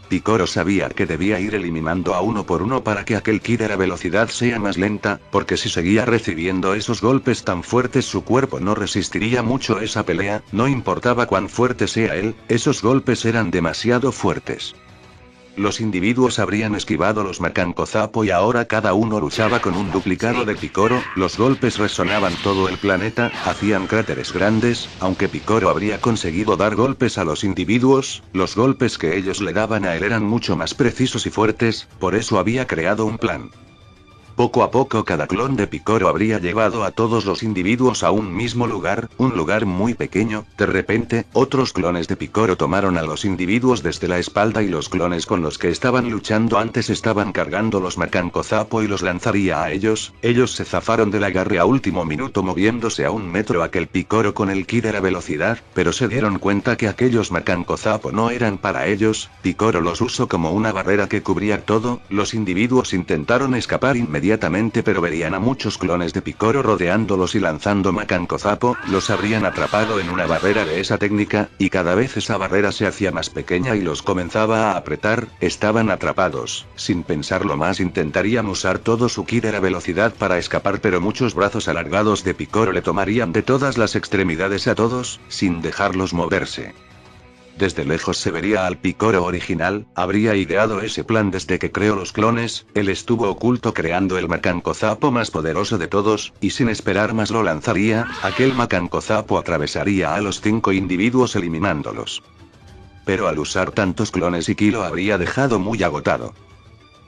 S1: Picoro sabía que debía ir eliminando a uno por uno para que aquel ki de la velocidad sea más lenta, porque si seguía recibiendo esos golpes tan fuertes su cuerpo no resistiría mucho esa pelea, no importaba cuán fuerte sea él, esos golpes eran demasiado fuertes. Los individuos habrían esquivado los Macancozapo y ahora cada uno luchaba con un duplicado de Picoro, los golpes resonaban todo el planeta, hacían cráteres grandes, aunque Picoro habría conseguido dar golpes a los individuos, los golpes que ellos le daban a él eran mucho más precisos y fuertes, por eso había creado un plan. Poco a poco cada clon de Picoro habría llevado a todos los individuos a un mismo lugar, un lugar muy pequeño. De repente, otros clones de Picoro tomaron a los individuos desde la espalda y los clones con los que estaban luchando antes estaban cargando los Macancozapo y los lanzaría a ellos. Ellos se zafaron del agarre a último minuto moviéndose a 1 metro aquel Picoro con el ki de la velocidad, pero se dieron cuenta que aquellos Macancozapo no eran para ellos. Picoro los usó como una barrera que cubría todo. Los individuos intentaron escapar inmediatamente, pero verían a muchos clones de Picoro rodeándolos y lanzando Macancozapo, los habrían atrapado en una barrera de esa técnica, y cada vez esa barrera se hacía más pequeña y los comenzaba a apretar, estaban atrapados. Sin pensarlo más intentarían usar todo su ki de la velocidad para escapar, pero muchos brazos alargados de Picoro le tomarían de todas las extremidades a todos, sin dejarlos moverse. Desde lejos se vería al Picoro original, habría ideado ese plan desde que creó los clones, él estuvo oculto creando el Macancozapo más poderoso de todos, y sin esperar más lo lanzaría, aquel Macancozapo atravesaría a los 5 individuos eliminándolos. Pero al usar tantos clones y ki lo habría dejado muy agotado.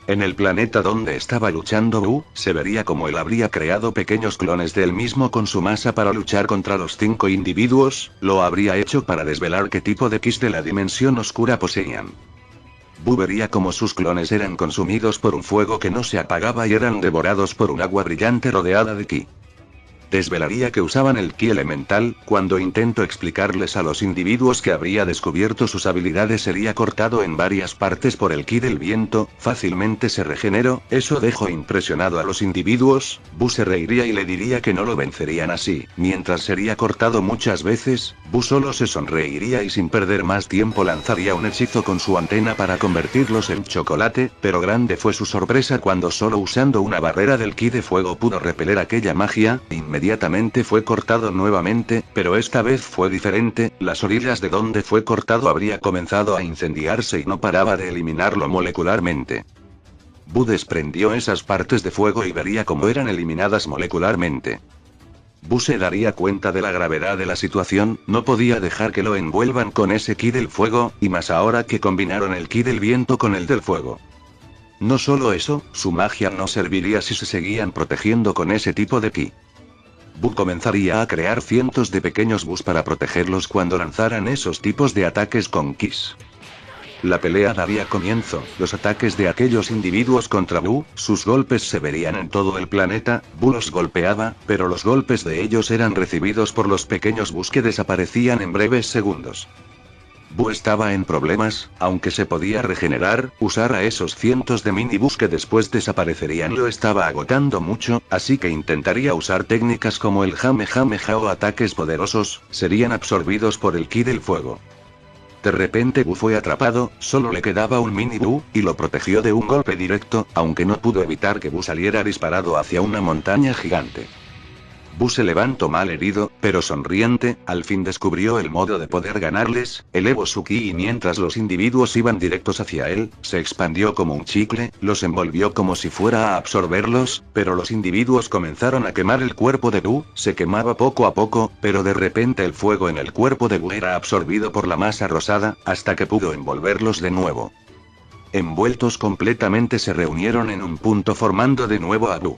S1: En el planeta donde estaba luchando Buu, se vería como él habría creado pequeños clones de él mismo con su masa para luchar contra los 5 individuos, lo habría hecho para desvelar qué tipo de kis de la dimensión oscura poseían. Buu vería como sus clones eran consumidos por un fuego que no se apagaba y eran devorados por un agua brillante rodeada de ki. Desvelaría que usaban el ki elemental. Cuando intento explicarles a los individuos que habría descubierto sus habilidades sería cortado en varias partes por el ki del viento, fácilmente se regeneró, eso dejó impresionado a los individuos. Buu se reiría y le diría que no lo vencerían así, mientras sería cortado muchas veces, Buu solo se sonreiría y sin perder más tiempo lanzaría un hechizo con su antena para convertirlos en chocolate, pero grande fue su sorpresa cuando solo usando una barrera del ki de fuego pudo repeler aquella magia. Inmediatamente fue cortado nuevamente, pero esta vez fue diferente, las orillas de donde fue cortado habría comenzado a incendiarse y no paraba de eliminarlo molecularmente. Buu desprendió esas partes de fuego y vería cómo eran eliminadas molecularmente. Buu se daría cuenta de la gravedad de la situación, no podía dejar que lo envuelvan con ese ki del fuego, y más ahora que combinaron el ki del viento con el del fuego. No solo eso, su magia no serviría si se seguían protegiendo con ese tipo de ki. Buu comenzaría a crear cientos de pequeños Buus para protegerlos cuando lanzaran esos tipos de ataques con kis. La pelea daría comienzo, los ataques de aquellos individuos contra Buu, sus golpes se verían en todo el planeta, Buu los golpeaba, pero los golpes de ellos eran recibidos por los pequeños Buus que desaparecían en breves segundos. Buu estaba en problemas, aunque se podía regenerar, usar a esos cientos de mini-Buus que después desaparecerían lo estaba agotando mucho, así que intentaría usar técnicas como el Jamejameja o ataques poderosos, serían absorbidos por el ki del fuego. De repente Buu fue atrapado, solo le quedaba un mini-Buu, y lo protegió de un golpe directo, aunque no pudo evitar que Buu saliera disparado hacia una montaña gigante. Buu se levantó mal herido, pero sonriente, al fin descubrió el modo de poder ganarles, elevó su ki y mientras los individuos iban directos hacia él, se expandió como un chicle, los envolvió como si fuera a absorberlos, pero los individuos comenzaron a quemar el cuerpo de Buu, se quemaba poco a poco, pero de repente el fuego en el cuerpo de Buu era absorbido por la masa rosada, hasta que pudo envolverlos de nuevo. Envueltos completamente se reunieron en un punto formando de nuevo a Buu.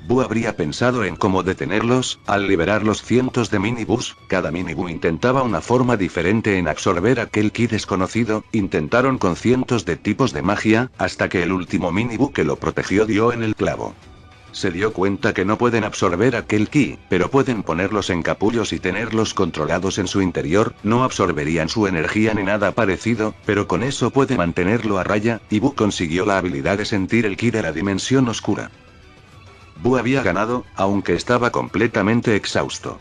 S1: Buu habría pensado en cómo detenerlos, al liberar los cientos de mini-Buus, cada mini-Buu intentaba una forma diferente en absorber aquel ki desconocido, intentaron con cientos de tipos de magia, hasta que el último mini-Buu que lo protegió dio en el clavo. Se dio cuenta que no pueden absorber aquel ki, pero pueden ponerlos en capullos y tenerlos controlados en su interior, no absorberían su energía ni nada parecido, pero con eso puede mantenerlo a raya, y Buu consiguió la habilidad de sentir el ki de la dimensión oscura. Buu había ganado, aunque estaba completamente exhausto.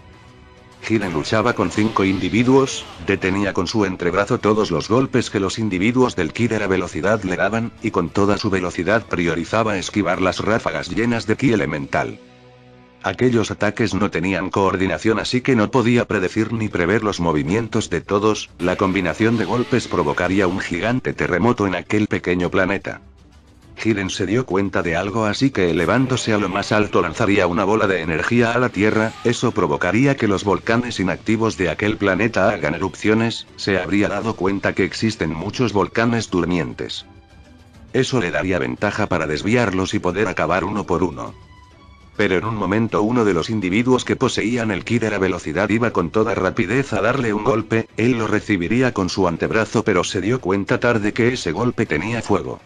S1: Jiren luchaba con 5 individuos, detenía con su entrebrazo todos los golpes que los individuos del ki de la velocidad le daban, y con toda su velocidad priorizaba esquivar las ráfagas llenas de ki elemental. Aquellos ataques no tenían coordinación, así que no podía predecir ni prever los movimientos de todos. La combinación de golpes provocaría un gigante terremoto en aquel pequeño planeta. Jiren se dio cuenta de algo, así que elevándose a lo más alto lanzaría una bola de energía a la Tierra. Eso provocaría que los volcanes inactivos de aquel planeta hagan erupciones. Se habría dado cuenta que existen muchos volcanes durmientes. Eso le daría ventaja para desviarlos y poder acabar uno por uno. Pero en un momento uno de los individuos que poseían el ki de la velocidad iba con toda rapidez a darle un golpe. Él lo recibiría con su antebrazo, pero se dio cuenta tarde que ese golpe tenía fuego.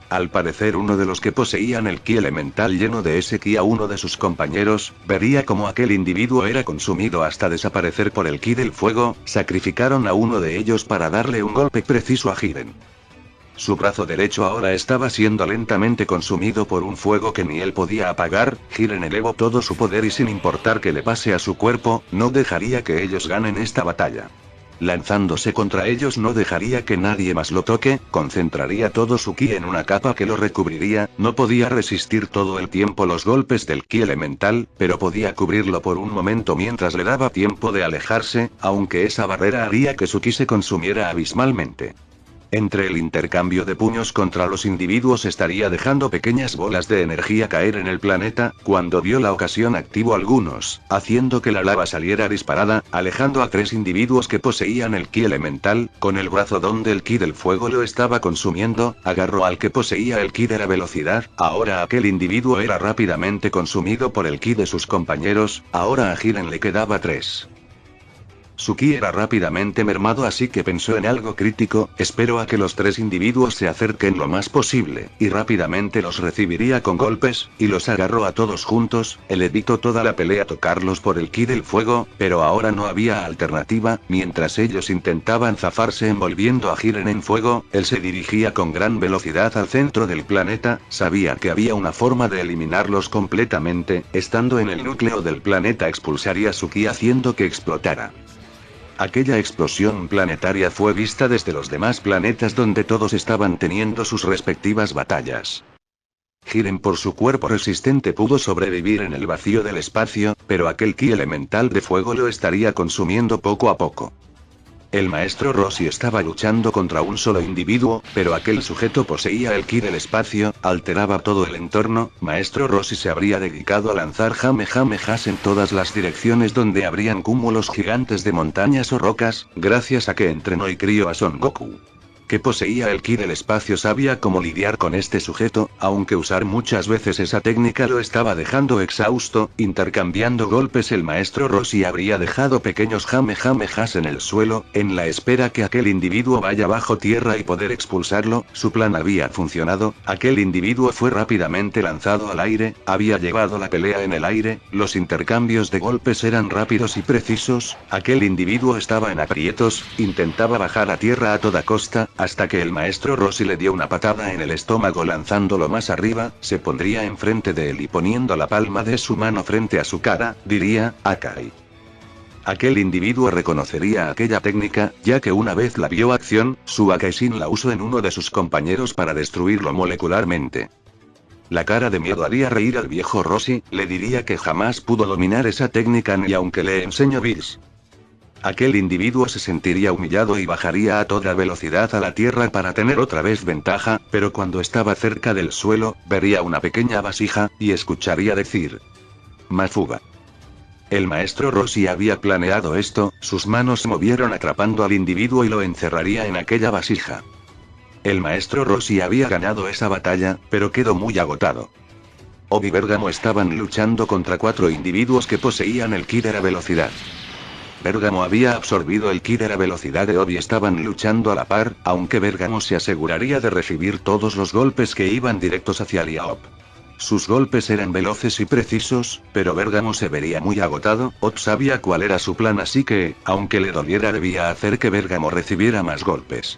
S1: Al parecer uno de los que poseían el ki elemental lleno de ese ki a uno de sus compañeros, vería como aquel individuo era consumido hasta desaparecer por el ki del fuego. Sacrificaron a uno de ellos para darle un golpe preciso a Jiren. Su brazo derecho ahora estaba siendo lentamente consumido por un fuego que ni él podía apagar. Jiren elevó todo su poder y sin importar qué le pase a su cuerpo, no dejaría que ellos ganen esta batalla. Lanzándose contra ellos no dejaría que nadie más lo toque, concentraría todo su ki en una capa que lo recubriría. No podía resistir todo el tiempo los golpes del ki elemental, pero podía cubrirlo por un momento mientras le daba tiempo de alejarse, aunque esa barrera haría que su ki se consumiera abismalmente. Entre el intercambio de puños contra los individuos estaría dejando pequeñas bolas de energía caer en el planeta. Cuando vio la ocasión activó algunos, haciendo que la lava saliera disparada, alejando a 3 individuos que poseían el ki elemental. Con el brazo donde el ki del fuego lo estaba consumiendo, agarró al que poseía el ki de la velocidad. Ahora aquel individuo era rápidamente consumido por el ki de sus compañeros. Ahora a Jiren le quedaba 3. Su ki era rápidamente mermado, así que pensó en algo crítico. Esperó a que los 3 individuos se acerquen lo más posible, y rápidamente los recibiría con golpes, y los agarró a todos juntos. Él evitó toda la pelea tocarlos por el ki del fuego, pero ahora no había alternativa. Mientras ellos intentaban zafarse envolviendo a Jiren en fuego, él se dirigía con gran velocidad al centro del planeta. Sabía que había una forma de eliminarlos completamente. Estando en el núcleo del planeta expulsaría su ki haciendo que explotara. Aquella explosión planetaria fue vista desde los demás planetas donde todos estaban teniendo sus respectivas batallas. Jiren por su cuerpo resistente pudo sobrevivir en el vacío del espacio, pero aquel ki elemental de fuego lo estaría consumiendo poco a poco. El maestro Roshi estaba luchando contra un solo individuo, pero aquel sujeto poseía el ki del espacio, alteraba todo el entorno. Maestro Roshi se habría dedicado a lanzar Kamehamehas en todas las direcciones donde habrían cúmulos gigantes de montañas o rocas, gracias a que entrenó y crió a Son Goku, que poseía el ki del espacio. Sabía cómo lidiar con este sujeto, aunque usar muchas veces esa técnica lo estaba dejando exhausto. Intercambiando golpes, el maestro Roshi habría dejado pequeños Kamehamehas en el suelo, en la espera que aquel individuo vaya bajo tierra y poder expulsarlo. Su plan había funcionado. Aquel individuo fue rápidamente lanzado al aire, había llevado la pelea en el aire. Los intercambios de golpes eran rápidos y precisos. Aquel individuo estaba en aprietos, intentaba bajar a tierra a toda costa, hasta que el maestro Roshi le dio una patada en el estómago lanzándolo más arriba. Se pondría enfrente de él y poniendo la palma de su mano frente a su cara, diría, Akai. Aquel individuo reconocería aquella técnica, ya que una vez la vio acción. Su Akai-Shin la usó en uno de sus compañeros para destruirlo molecularmente. La cara de miedo haría reír al viejo Roshi, le diría que jamás pudo dominar esa técnica ni aunque le enseñó Bills. Aquel individuo se sentiría humillado y bajaría a toda velocidad a la tierra para tener otra vez ventaja, pero cuando estaba cerca del suelo, vería una pequeña vasija, y escucharía decir: Mafuga. El maestro Roshi había planeado esto. Sus manos se movieron atrapando al individuo y lo encerraría en aquella vasija. El maestro Roshi había ganado esa batalla, pero quedó muy agotado. Obi y Bergamo estaban luchando contra 4 individuos que poseían el ki de la velocidad. Bergamo había absorbido el ki de la velocidad de Obi. Estaban luchando a la par, aunque Bergamo se aseguraría de recibir todos los golpes que iban directos hacia Liaop. Sus golpes eran veloces y precisos, pero Bergamo se vería muy agotado. Ob sabía cuál era su plan, así que, aunque le doliera, debía hacer que Bergamo recibiera más golpes.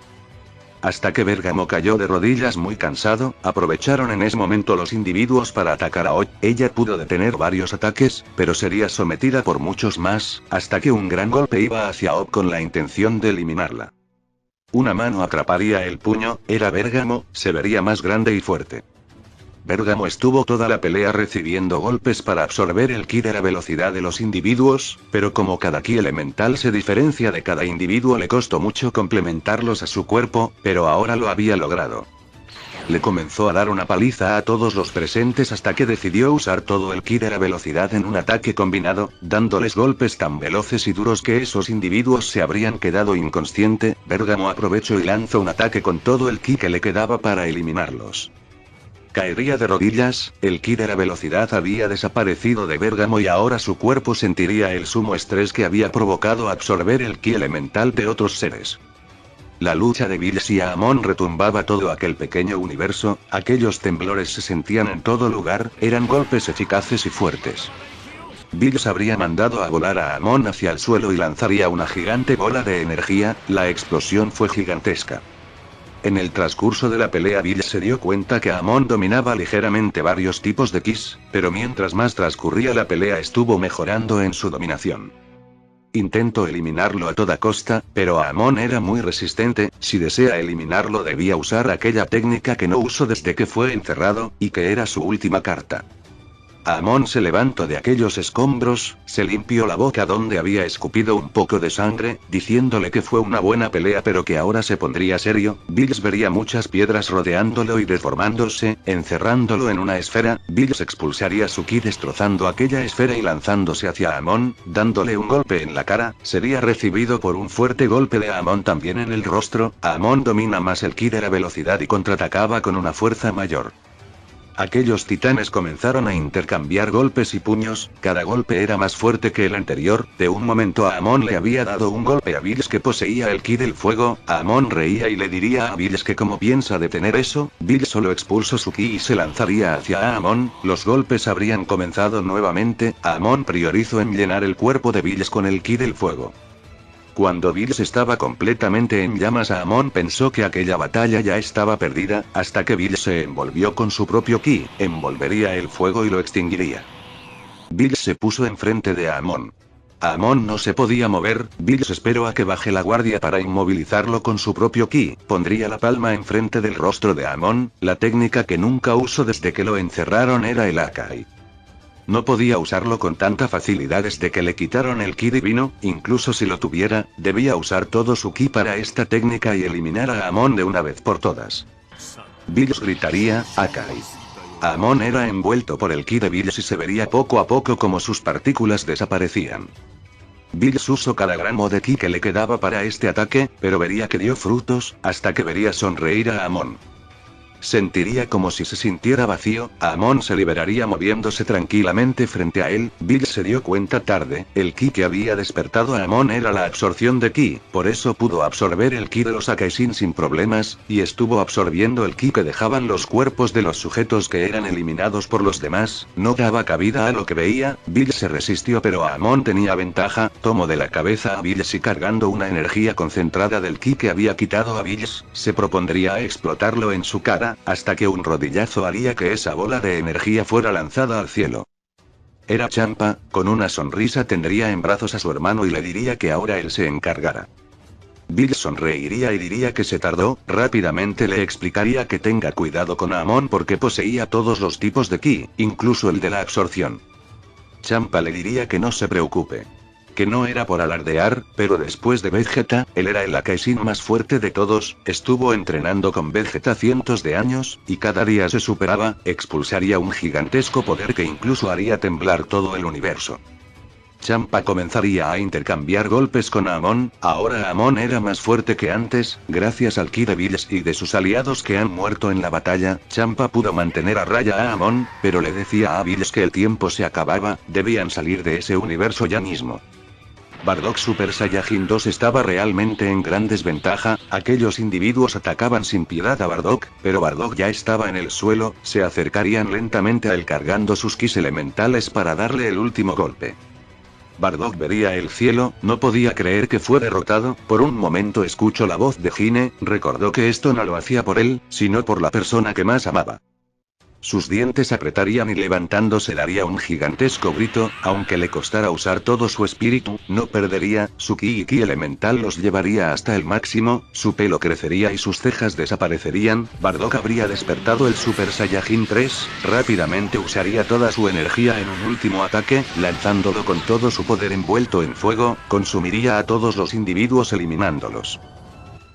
S1: hasta que Bergamo cayó de rodillas muy cansado. Aprovecharon en ese momento los individuos para atacar a Odd. Ella pudo detener varios ataques, pero sería sometida por muchos más, hasta que un gran golpe iba hacia Odd con la intención de eliminarla. Una mano atraparía el puño, era Bergamo, se vería más grande y fuerte. Bergamo estuvo toda la pelea recibiendo golpes para absorber el ki de la velocidad de los individuos, pero como cada ki elemental se diferencia de cada individuo le costó mucho complementarlos a su cuerpo, pero ahora lo había logrado. Le comenzó a dar una paliza a todos los presentes hasta que decidió usar todo el ki de la velocidad en un ataque combinado, dándoles golpes tan veloces y duros que esos individuos se habrían quedado inconsciente. Bergamo aprovechó y lanzó un ataque con todo el ki que le quedaba para eliminarlos. Caería de rodillas, el ki de la velocidad había desaparecido de Bergamo y ahora su cuerpo sentiría el sumo estrés que había provocado absorber el ki elemental de otros seres. La lucha de Bills y Amon retumbaba todo aquel pequeño universo, aquellos temblores se sentían en todo lugar, eran golpes eficaces y fuertes. Bills habría mandado a volar a Amon hacia el suelo y lanzaría una gigante bola de energía, la explosión fue gigantesca. En el transcurso de la pelea Bills se dio cuenta que Amon dominaba ligeramente varios tipos de Kis, pero mientras más transcurría la pelea estuvo mejorando en su dominación. Intentó eliminarlo a toda costa, pero Amon era muy resistente. Si desea eliminarlo debía usar aquella técnica que no usó desde que fue encerrado, y que era su última carta. Amon se levantó de aquellos escombros, se limpió la boca donde había escupido un poco de sangre, diciéndole que fue una buena pelea pero que ahora se pondría serio. Bills vería muchas piedras rodeándolo y deformándose, encerrándolo en una esfera. Bills expulsaría su ki destrozando aquella esfera y lanzándose hacia Amon, dándole un golpe en la cara, sería recibido por un fuerte golpe de Amon también en el rostro. Amon domina más el ki de la velocidad y contraatacaba con una fuerza mayor. Aquellos titanes comenzaron a intercambiar golpes y puños, cada golpe era más fuerte que el anterior. De un momento a Amon le había dado un golpe a Bills que poseía el ki del fuego. Amon reía y le diría a Bills que cómo piensa detener eso. Bills solo expulsó su ki y se lanzaría hacia Amon, los golpes habrían comenzado nuevamente. Amon priorizó en llenar el cuerpo de Bills con el ki del fuego. Cuando Bills estaba completamente en llamas Amon pensó que aquella batalla ya estaba perdida, hasta que Bills se envolvió con su propio ki, envolvería el fuego y lo extinguiría. Bills se puso enfrente de Amon. Amon no se podía mover. Bills esperó a que baje la guardia para inmovilizarlo con su propio ki, pondría la palma enfrente del rostro de Amon, la técnica que nunca usó desde que lo encerraron era el Akai. No podía usarlo con tanta facilidad desde que le quitaron el ki divino, incluso si lo tuviera, debía usar todo su ki para esta técnica y eliminar a Amon de una vez por todas. Bills gritaría, Akai. Amon era envuelto por el ki de Bills y se vería poco a poco como sus partículas desaparecían. Bills usó cada gramo de ki que le quedaba para este ataque, pero vería que dio frutos, hasta que vería sonreír a Amon. Sentiría como si se sintiera vacío. Amon se liberaría moviéndose tranquilamente frente a él. Bills se dio cuenta tarde, el ki que había despertado a Amon era la absorción de ki, por eso pudo absorber el ki de los Akaisin sin problemas, y estuvo absorbiendo el ki que dejaban los cuerpos de los sujetos que eran eliminados por los demás, no daba cabida a lo que veía. Bills se resistió pero Amon tenía ventaja, tomó de la cabeza a Bills y cargando una energía concentrada del ki que había quitado a Bills, se propondría a explotarlo en su cara, hasta que un rodillazo haría que esa bola de energía fuera lanzada al cielo. Era Champa, con una sonrisa tendría en brazos a su hermano y le diría que ahora él se encargara. Bills sonreiría y diría que se tardó, rápidamente le explicaría que tenga cuidado con Amon porque poseía todos los tipos de ki, incluso el de la absorción. Champa le diría que no se preocupe. Que no era por alardear, pero después de Vegeta, él era el Akaisin más fuerte de todos, estuvo entrenando con Vegeta cientos de años, y cada día se superaba, expulsaría un gigantesco poder que incluso haría temblar todo el universo. Champa comenzaría a intercambiar golpes con Amon, ahora Amon era más fuerte que antes, gracias al ki de Bills y de sus aliados que han muerto en la batalla. Champa pudo mantener a raya a Amon, pero le decía a Bills que el tiempo se acababa, debían salir de ese universo ya mismo. Bardock Super Saiyajin 2 estaba realmente en gran desventaja, aquellos individuos atacaban sin piedad a Bardock, pero Bardock ya estaba en el suelo, se acercarían lentamente a él cargando sus kis elementales para darle el último golpe. Bardock vería el cielo, no podía creer que fue derrotado. Por un momento escuchó la voz de Gine, recordó que esto no lo hacía por él, sino por la persona que más amaba. Sus dientes apretarían y levantándose daría un gigantesco grito, aunque le costara usar todo su espíritu, no perdería, su ki y ki elemental los llevaría hasta el máximo, su pelo crecería y sus cejas desaparecerían. Bardock habría despertado el Super Saiyajin 3, rápidamente usaría toda su energía en un último ataque, lanzándolo con todo su poder envuelto en fuego, consumiría a todos los individuos eliminándolos.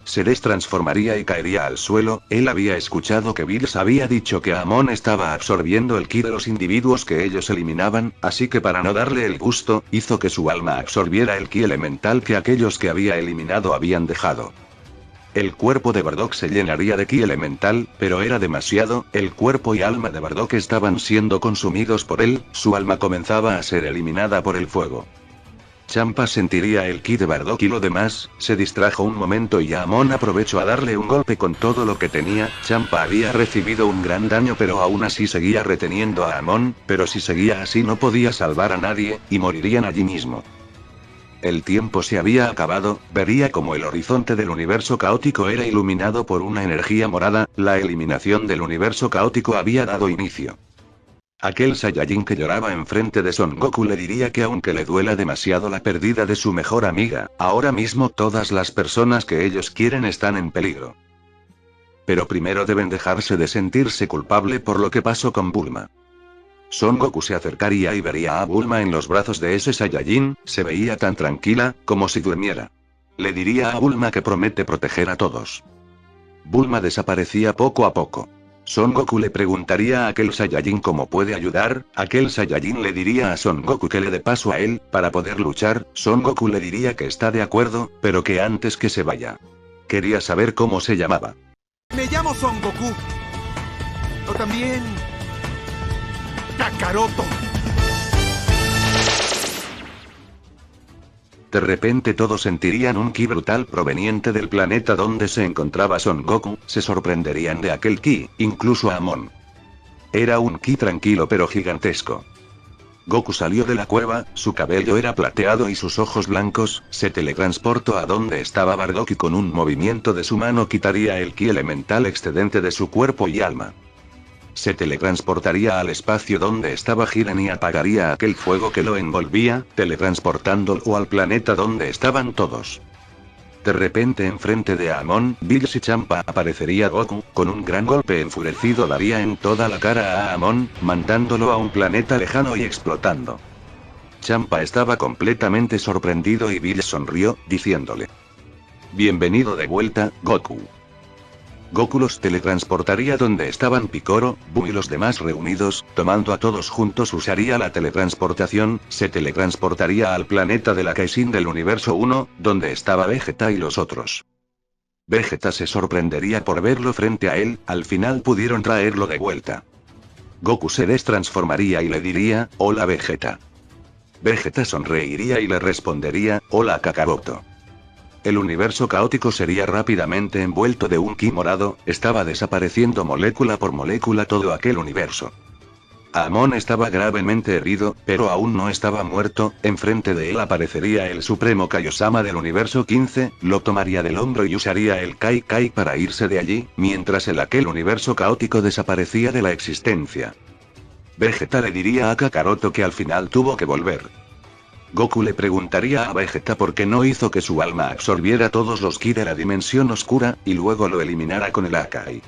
S1: Se destransformaría y caería al suelo. Él había escuchado que Bills había dicho que Amon estaba absorbiendo el ki de los individuos que ellos eliminaban, así que para no darle el gusto, hizo que su alma absorbiera el ki elemental que aquellos que había eliminado habían dejado. El cuerpo de Bardock se llenaría de ki elemental, pero era demasiado. El cuerpo y alma de Bardock estaban siendo consumidos por él, su alma comenzaba a ser eliminada por el fuego. Champa sentiría el ki de Bardock y lo demás. Se distrajo un momento y Amon aprovechó a darle un golpe con todo lo que tenía. Champa había recibido un gran daño pero aún así seguía reteniendo a Amon, pero si seguía así no podía salvar a nadie, y morirían allí mismo. El tiempo se había acabado, vería como el horizonte del universo caótico era iluminado por una energía morada. La eliminación del universo caótico había dado inicio. Aquel Saiyajin que lloraba enfrente de Son Goku le diría que aunque le duela demasiado la pérdida de su mejor amiga, ahora mismo todas las personas que ellos quieren están en peligro. Pero primero deben dejarse de sentirse culpable por lo que pasó con Bulma. Son Goku se acercaría y vería a Bulma en los brazos de ese Saiyajin, se veía tan tranquila, como si durmiera. Le diría a Bulma que promete proteger a todos. Bulma desaparecía poco a poco. Son Goku le preguntaría a aquel Saiyajin cómo puede ayudar. Aquel Saiyajin le diría a Son Goku que le dé paso a él, para poder luchar. Son Goku le diría que está de acuerdo, pero que antes que se vaya. Quería saber cómo se llamaba.
S2: Me llamo Son Goku. O también... Kakaroto.
S1: De repente todos sentirían un ki brutal proveniente del planeta donde se encontraba Son Goku, se sorprenderían de aquel ki, incluso Amon. Era un ki tranquilo pero gigantesco. Goku salió de la cueva, su cabello era plateado y sus ojos blancos, se teletransportó a donde estaba Bardock y con un movimiento de su mano quitaría el ki elemental excedente de su cuerpo y alma. Se teletransportaría al espacio donde estaba Jiren y apagaría aquel fuego que lo envolvía, teletransportándolo al planeta donde estaban todos. De repente enfrente de Amon, Bills y Champa aparecería Goku, con un gran golpe enfurecido daría en toda la cara a Amon, mandándolo a un planeta lejano y explotando. Champa estaba completamente sorprendido y Bills sonrió, diciéndole: "Bienvenido de vuelta, Goku". Goku los teletransportaría donde estaban Piccolo, Buu y los demás reunidos, tomando a todos juntos usaría la teletransportación, se teletransportaría al planeta de la Kaizen del universo 1, donde estaba Vegeta y los otros. Vegeta se sorprendería por verlo frente a él, al final pudieron traerlo de vuelta. Goku se destransformaría y le diría: "Hola Vegeta". Vegeta sonreiría y le respondería: "Hola Kakaroto". El universo caótico sería rápidamente envuelto de un ki morado, estaba desapareciendo molécula por molécula todo aquel universo. Amon estaba gravemente herido, pero aún no estaba muerto. Enfrente de él aparecería el supremo Kaiosama del universo 15, lo tomaría del hombro y usaría el Kai Kai para irse de allí, mientras aquel universo caótico desaparecía de la existencia. Vegeta le diría a Kakaroto que al final tuvo que volver. Goku le preguntaría a Vegeta por qué no hizo que su alma absorbiera todos los ki de la dimensión oscura, y luego lo eliminara con el Akai.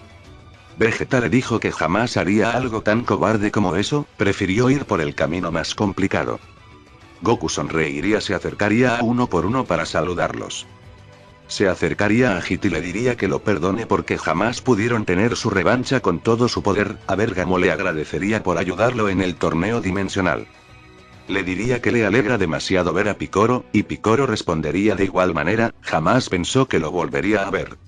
S1: Vegeta le dijo que jamás haría algo tan cobarde como eso, prefirió ir por el camino más complicado. Goku sonreiría, se acercaría a uno por uno para saludarlos. Se acercaría a Hit y le diría que lo perdone porque jamás pudieron tener su revancha con todo su poder. A Bergamo le agradecería por ayudarlo en el torneo dimensional. Le diría que le alegra demasiado ver a Piccolo, y Piccolo respondería de igual manera, jamás pensó que lo volvería a ver.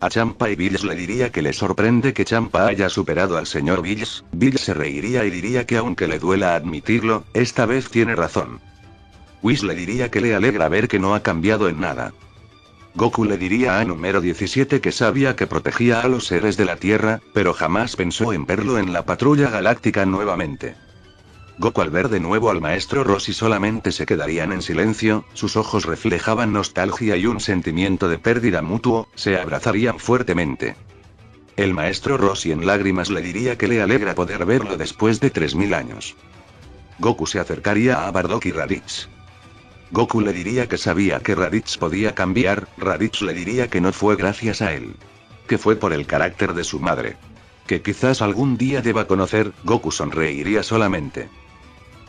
S1: A Champa y Bills le diría que le sorprende que Champa haya superado al señor Bills. Bills se reiría y diría que aunque le duela admitirlo, esta vez tiene razón. Whis le diría que le alegra ver que no ha cambiado en nada. Goku le diría a número 17 que sabía que protegía a los seres de la Tierra, pero jamás pensó en verlo en la patrulla galáctica nuevamente. Goku al ver de nuevo al maestro Roshi solamente se quedarían en silencio, sus ojos reflejaban nostalgia y un sentimiento de pérdida mutuo, se abrazarían fuertemente. El maestro Roshi en lágrimas le diría que le alegra poder verlo después de 3000 años. Goku se acercaría a Bardock y Raditz. Goku le diría que sabía que Raditz podía cambiar, Raditz le diría que no fue gracias a él. Que fue por el carácter de su madre. Que quizás algún día deba conocer, Goku sonreiría solamente.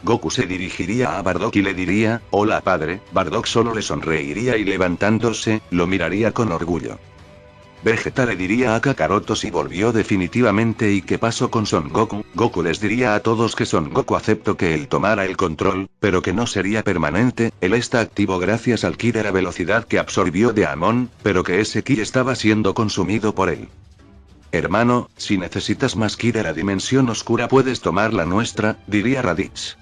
S1: Goku se dirigiría a Bardock y le diría, hola padre, Bardock solo le sonreiría y levantándose, lo miraría con orgullo. Vegeta le diría a Kakaroto si volvió definitivamente y qué pasó con Son Goku. Goku les diría a todos que Son Goku aceptó que él tomara el control, pero que no sería permanente, él está activo gracias al ki de la velocidad que absorbió de Amon, pero que ese ki estaba siendo consumido por él. Hermano, si necesitas más ki de la dimensión oscura puedes tomar la nuestra, diría Raditz.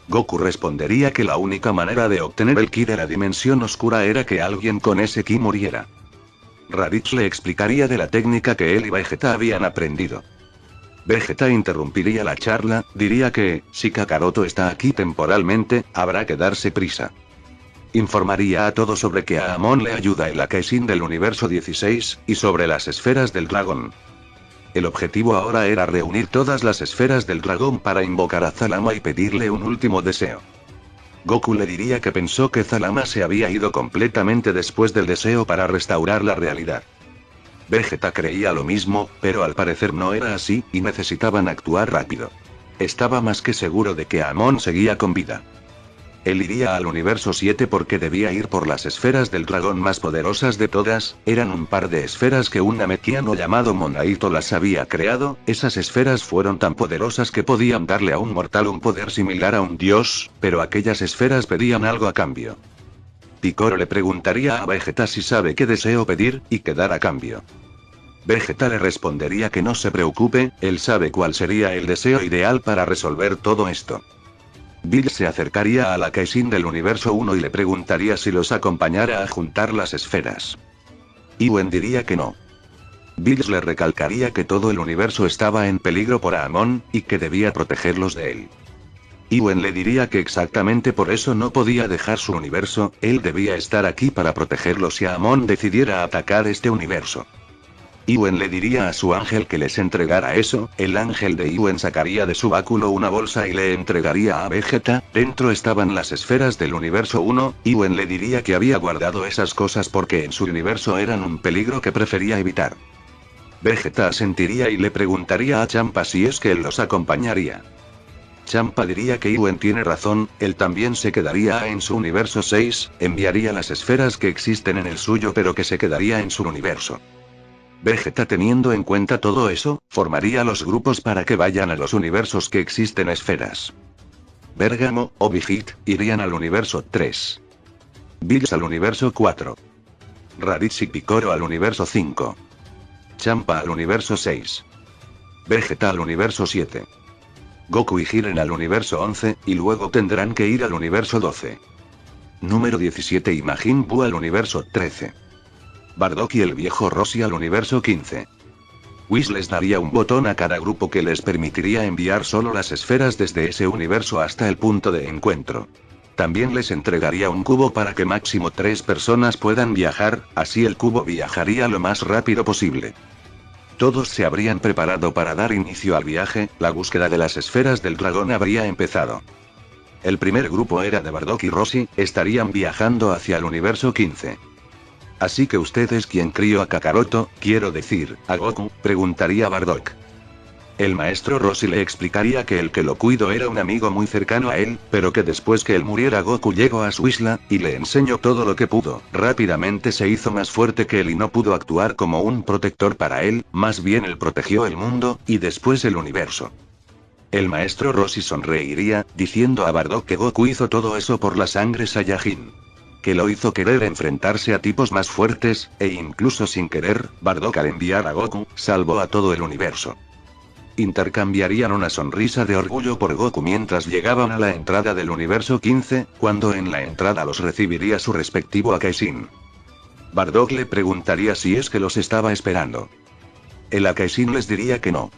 S1: Goku respondería que la única manera de obtener el ki de la dimensión oscura era que alguien con ese ki muriera. Raditz le explicaría de la técnica que él y Vegeta habían aprendido. Vegeta interrumpiría la charla, diría que, si Kakaroto está aquí temporalmente, habrá que darse prisa. Informaría a todos sobre que a Amon le ayuda el Akaishin del universo 16, y sobre las esferas del dragón. El objetivo ahora era reunir todas las esferas del dragón para invocar a Zalama y pedirle un último deseo. Goku le diría que pensó que Zalama se había ido completamente después del deseo para restaurar la realidad. Vegeta creía lo mismo, pero al parecer no era así, y necesitaban actuar rápido. Estaba más que seguro de que Amon seguía con vida. Él iría al universo 7 porque debía ir por las esferas del dragón más poderosas de todas, eran un par de esferas que un Namekiano llamado Monaito las había creado, esas esferas fueron tan poderosas que podían darle a un mortal un poder similar a un dios, pero aquellas esferas pedían algo a cambio. Piccolo le preguntaría a Vegeta si sabe qué deseo pedir, y qué dar a cambio. Vegeta le respondería que no se preocupe, él sabe cuál sería el deseo ideal para resolver todo esto. Bill se acercaría a la Akaishin del universo 1 y le preguntaría si los acompañara a juntar las esferas. Iwen diría que no. Bill le recalcaría que todo el universo estaba en peligro por Amon, y que debía protegerlos de él. Iwen le diría que exactamente por eso no podía dejar su universo, él debía estar aquí para protegerlos si Amon decidiera atacar este universo. Iwen le diría a su ángel que les entregara eso, el ángel de Iwen sacaría de su báculo una bolsa y le entregaría a Vegeta, dentro estaban las esferas del universo 1, Iwen le diría que había guardado esas cosas porque en su universo eran un peligro que prefería evitar. Vegeta asentiría y le preguntaría a Champa si es que él los acompañaría. Champa diría que Iwen tiene razón, él también se quedaría en su universo 6, enviaría las esferas que existen en el suyo pero que se quedaría en su universo. Vegeta teniendo en cuenta todo eso, formaría los grupos para que vayan a los universos que existen esferas. Bergamo, o Vegeta, irían al universo 3. Bills al universo 4. Raditz y Piccolo al universo 5. Champa al universo 6. Vegeta al universo 7. Goku y Jiren al universo 11, y luego tendrán que ir al universo 12. Número 17 y Majin Buu al universo 13. Bardock y el viejo Roshi al universo 15. Whis les daría un botón a cada grupo que les permitiría enviar solo las esferas desde ese universo hasta el punto de encuentro. También les entregaría un cubo para que máximo 3 personas puedan viajar, así el cubo viajaría lo más rápido posible. Todos se habrían preparado para dar inicio al viaje, la búsqueda de las esferas del dragón habría empezado. El primer grupo era de Bardock y Roshi, estarían viajando hacia el universo 15. Así que usted es quien crió a Kakaroto, quiero decir, a Goku, preguntaría Bardock. El maestro Roshi le explicaría que el que lo cuidó era un amigo muy cercano a él, pero que después que él muriera Goku llegó a su isla, y le enseñó todo lo que pudo, rápidamente se hizo más fuerte que él y no pudo actuar como un protector para él, más bien él protegió el mundo, y después el universo. El maestro Roshi sonreiría, diciendo a Bardock que Goku hizo todo eso por la sangre Saiyajin. Que lo hizo querer enfrentarse a tipos más fuertes, e incluso sin querer, Bardock al enviar a Goku, salvó a todo el universo. Intercambiarían una sonrisa de orgullo por Goku mientras llegaban a la entrada del universo 15, cuando en la entrada los recibiría su respectivo Akaishin. Bardock le preguntaría si es que los estaba esperando. El Akaishin les diría que no.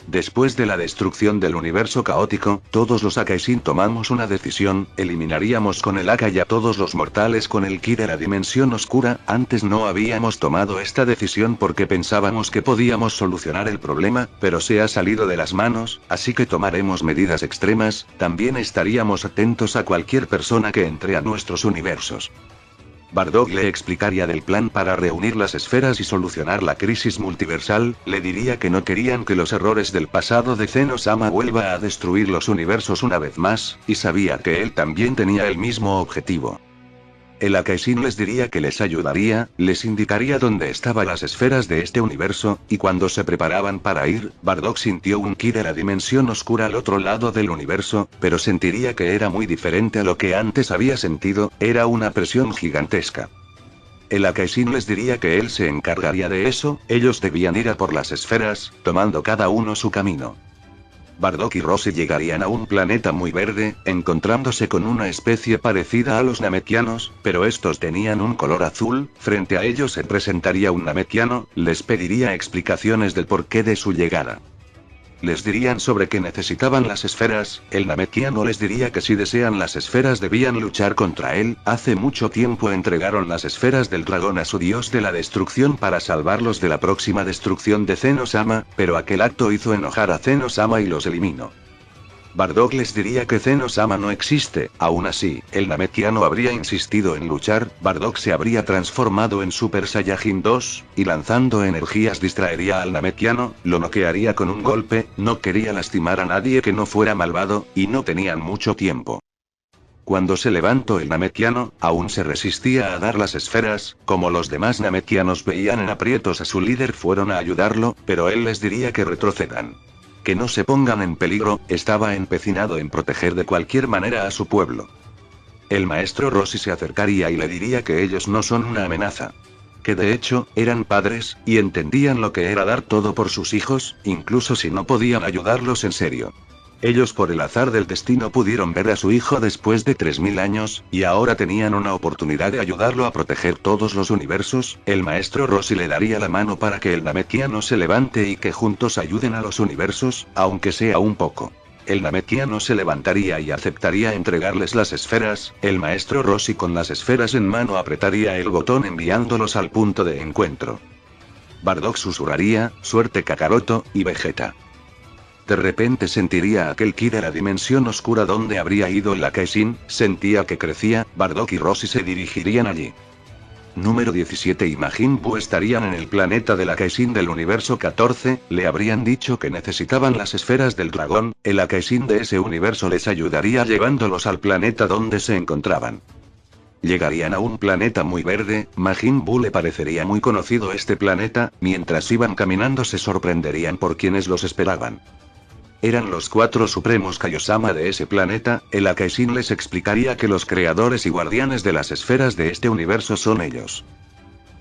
S1: Después de la destrucción del universo caótico, todos los Akaishin tomamos una decisión: eliminaríamos con el Akai a todos los mortales con el Ki de la dimensión oscura. Antes no habíamos tomado esta decisión porque pensábamos que podíamos solucionar el problema, pero se ha salido de las manos, así que tomaremos medidas extremas. También estaríamos atentos a cualquier persona que entre a nuestros universos. Bardock le explicaría del plan para reunir las esferas y solucionar la crisis multiversal. Le diría que no querían que los errores del pasado de Zeno-sama vuelva a destruir los universos una vez más, y sabía que él también tenía el mismo objetivo. El Akaishin les diría que les ayudaría, les indicaría dónde estaban las esferas de este universo, y cuando se preparaban para ir, Bardock sintió un ki de la dimensión oscura al otro lado del universo, pero sentiría que era muy diferente a lo que antes había sentido. Era una presión gigantesca. El Akaishin les diría que él se encargaría de eso. Ellos debían ir a por las esferas, tomando cada uno su camino. Bardock y Roshi llegarían a un planeta muy verde, encontrándose con una especie parecida a los Namekianos, pero estos tenían un color azul. Frente a ellos se presentaría un Namekiano, les pediría explicaciones del porqué de su llegada. Les dirían sobre qué necesitaban las esferas. El Namekiano les diría que si desean las esferas debían luchar contra él. Hace mucho tiempo entregaron las esferas del dragón a su dios de la destrucción para salvarlos de la próxima destrucción de Zeno-sama, pero aquel acto hizo enojar a Zeno-sama y los eliminó. Bardock les diría que Zeno-sama no existe. Aún así, el Namekiano habría insistido en luchar. Bardock se habría transformado en Super Saiyajin 2, y lanzando energías distraería al Namekiano, lo noquearía con un golpe. No quería lastimar a nadie que no fuera malvado, y no tenían mucho tiempo. Cuando se levantó el Namekiano, aún se resistía a dar las esferas. Como los demás Namekianos veían en aprietos a su líder, fueron a ayudarlo, pero él les diría que retrocedan. Que no se pongan en peligro. Estaba empecinado en proteger de cualquier manera a su pueblo. El maestro Roshi se acercaría y le diría que ellos no son una amenaza. Que de hecho, eran padres, y entendían lo que era dar todo por sus hijos, incluso si no podían ayudarlos en serio. Ellos por el azar del destino pudieron ver a su hijo después de 3000 años, y ahora tenían una oportunidad de ayudarlo a proteger todos los universos. El maestro Roshi le daría la mano para que el Namekiano se levante y que juntos ayuden a los universos, aunque sea un poco. El Namekiano se levantaría y aceptaría entregarles las esferas. El maestro Roshi con las esferas en mano apretaría el botón enviándolos al punto de encuentro. Bardock susurraría: suerte Kakaroto y Vegeta. De repente sentiría aquel ki de la dimensión oscura donde habría ido el Akaishin, sentía que crecía. Bardock y Roshi se dirigirían allí. Número 17 y Majin Buu estarían en el planeta del Akaishin del universo 14, le habrían dicho que necesitaban las esferas del dragón. El Akaishin de ese universo les ayudaría llevándolos al planeta donde se encontraban. Llegarían a un planeta muy verde. Majin Buu le parecería muy conocido este planeta. Mientras iban caminando se sorprenderían por quienes los esperaban. Eran los 4 supremos Kaiosama de ese planeta. El Akaishin les explicaría que los creadores y guardianes de las esferas de este universo son ellos.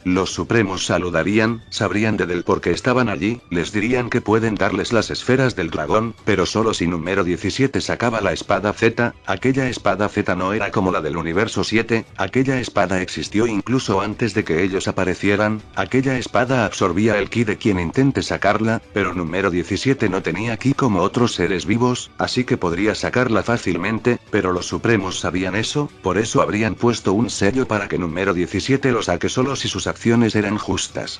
S1: Los supremos saludarían, sabrían del por qué estaban allí, les dirían que pueden darles las esferas del dragón, pero solo si número 17 sacaba la espada Z. Aquella espada Z no era como la del universo 7, aquella espada existió incluso antes de que ellos aparecieran. Aquella espada absorbía el ki de quien intente sacarla, pero número 17 no tenía ki como otros seres vivos, así que podría sacarla fácilmente, pero los supremos sabían eso, por eso habrían puesto un sello para que número 17 lo saque solo si sus acciones eran justas.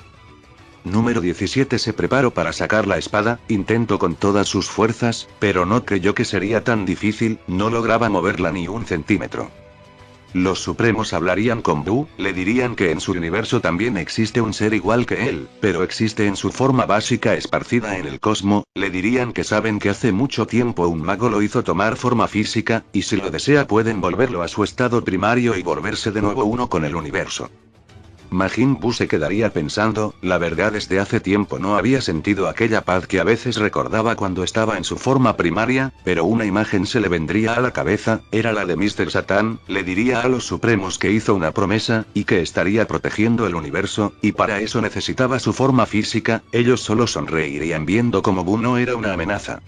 S1: Número 17 se preparó para sacar la espada, intentó con todas sus fuerzas, pero no creyó que sería tan difícil, no lograba moverla ni un centímetro. Los supremos hablarían con Buu, le dirían que en su universo también existe un ser igual que él, pero existe en su forma básica esparcida en el cosmos. Le dirían que saben que hace mucho tiempo un mago lo hizo tomar forma física, y si lo desea pueden volverlo a su estado primario y volverse de nuevo uno con el universo. Majin Buu se quedaría pensando, la verdad desde hace tiempo no había sentido aquella paz que a veces recordaba cuando estaba en su forma primaria, pero una imagen se le vendría a la cabeza, era la de Mr. Satan. Le diría a los supremos que hizo una promesa, y que estaría protegiendo el universo, y para eso necesitaba su forma física. Ellos solo sonreirían viendo como Buu no era una amenaza.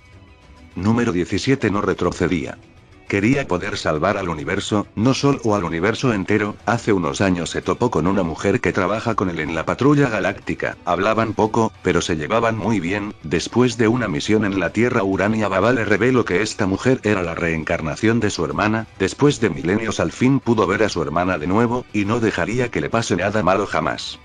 S1: Número 17 no retrocedía. Quería poder salvar al universo, no solo al universo entero. Hace unos años se topó con una mujer que trabaja con él en la patrulla galáctica. Hablaban poco, pero se llevaban muy bien. Después de una misión en la Tierra, Urania Baba le reveló que esta mujer era la reencarnación de su hermana. Después de milenios al fin pudo ver a su hermana de nuevo, y no dejaría que le pase nada malo jamás.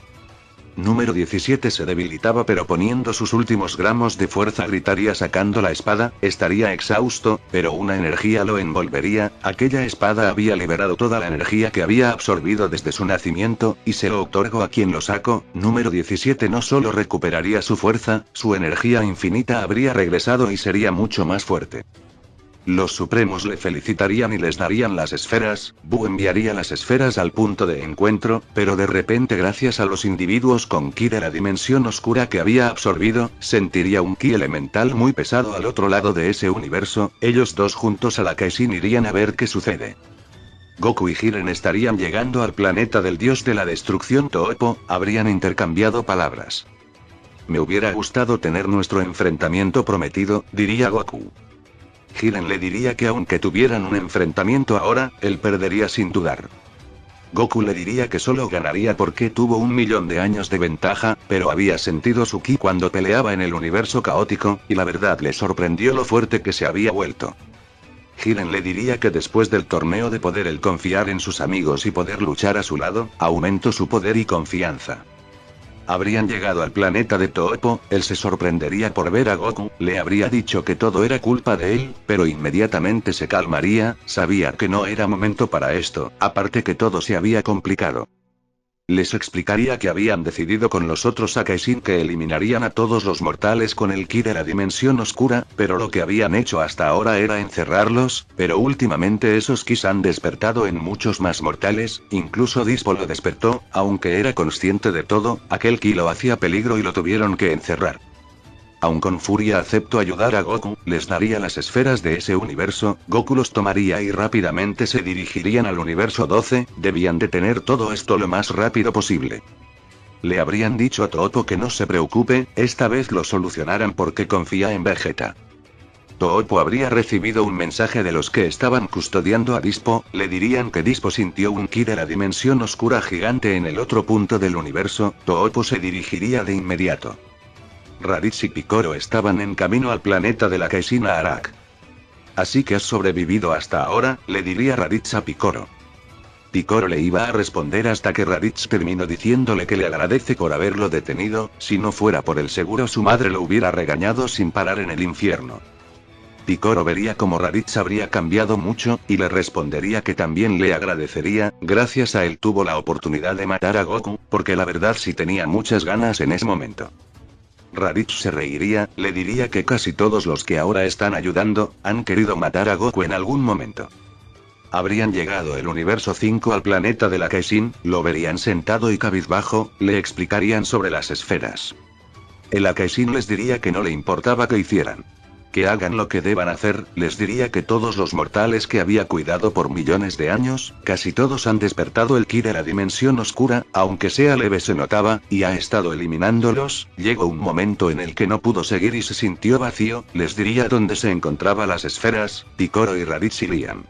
S1: Número 17 se debilitaba, pero poniendo sus últimos gramos de fuerza gritaría sacando la espada. Estaría exhausto, pero una energía lo envolvería. Aquella espada había liberado toda la energía que había absorbido desde su nacimiento, y se lo otorgó a quien lo sacó. Número 17 no solo recuperaría su fuerza, su energía infinita habría regresado y sería mucho más fuerte. Los Supremos le felicitarían y les darían las esferas. Buu enviaría las esferas al punto de encuentro, pero de repente, gracias a los individuos con ki de la dimensión oscura que había absorbido, sentiría un ki elemental muy pesado al otro lado de ese universo. Ellos dos juntos a la Kaizen irían a ver qué sucede. Goku y Jiren estarían llegando al planeta del dios de la destrucción Toopo, habrían intercambiado palabras. Me hubiera gustado tener nuestro enfrentamiento prometido, diría Goku. Jiren le diría que aunque tuvieran un enfrentamiento ahora, él perdería sin dudar. Goku le diría que solo ganaría porque tuvo 1.000.000 de años de ventaja, pero había sentido su ki cuando peleaba en el universo caótico, y la verdad le sorprendió lo fuerte que se había vuelto. Jiren le diría que después del torneo de poder el confiar en sus amigos y poder luchar a su lado, aumentó su poder y confianza. Habrían llegado al planeta de Toopo, él se sorprendería por ver a Goku, le habría dicho que todo era culpa de él, pero inmediatamente se calmaría, sabía que no era momento para esto, aparte que todo se había complicado. Les explicaría que habían decidido con los otros Akaisin que eliminarían a todos los mortales con el ki de la dimensión oscura, pero lo que habían hecho hasta ahora era encerrarlos, pero últimamente esos kis han despertado en muchos más mortales, incluso Dispo lo despertó, aunque era consciente de todo, aquel ki lo hacía peligro y lo tuvieron que encerrar. Aun con furia aceptó ayudar a Goku, les daría las esferas de ese universo, Goku los tomaría y rápidamente se dirigirían al universo 12, debían detener todo esto lo más rápido posible. Le habrían dicho a Toopo que no se preocupe, esta vez lo solucionarán porque confía en Vegeta. Toopo habría recibido un mensaje de los que estaban custodiando a Dispo, le dirían que Dispo sintió un ki de la dimensión oscura gigante en el otro punto del universo, Toopo se dirigiría de inmediato. Raditz y Picoro estaban en camino al planeta de la Caesina Arak. Así que has sobrevivido hasta ahora, le diría Raditz a Picoro. Picoro le iba a responder hasta que Raditz terminó diciéndole que le agradece por haberlo detenido, si no fuera por el seguro su madre lo hubiera regañado sin parar en el infierno. Picoro vería como Raditz habría cambiado mucho, y le respondería que también le agradecería, gracias a él tuvo la oportunidad de matar a Goku, porque la verdad sí tenía muchas ganas en ese momento. Raditz se reiría, le diría que casi todos los que ahora están ayudando, han querido matar a Goku en algún momento. Habrían llegado el universo 5 al planeta de la Kaizen, lo verían sentado y cabizbajo, le explicarían sobre las esferas. El Akaisin les diría que no le importaba que hicieran. Que hagan lo que deban hacer, les diría que todos los mortales que había cuidado por millones de años, casi todos han despertado el ki de la dimensión oscura, aunque sea leve se notaba, y ha estado eliminándolos. Llegó un momento en el que no pudo seguir y se sintió vacío, les diría dónde se encontraban las esferas, Picoro y Raditz irían.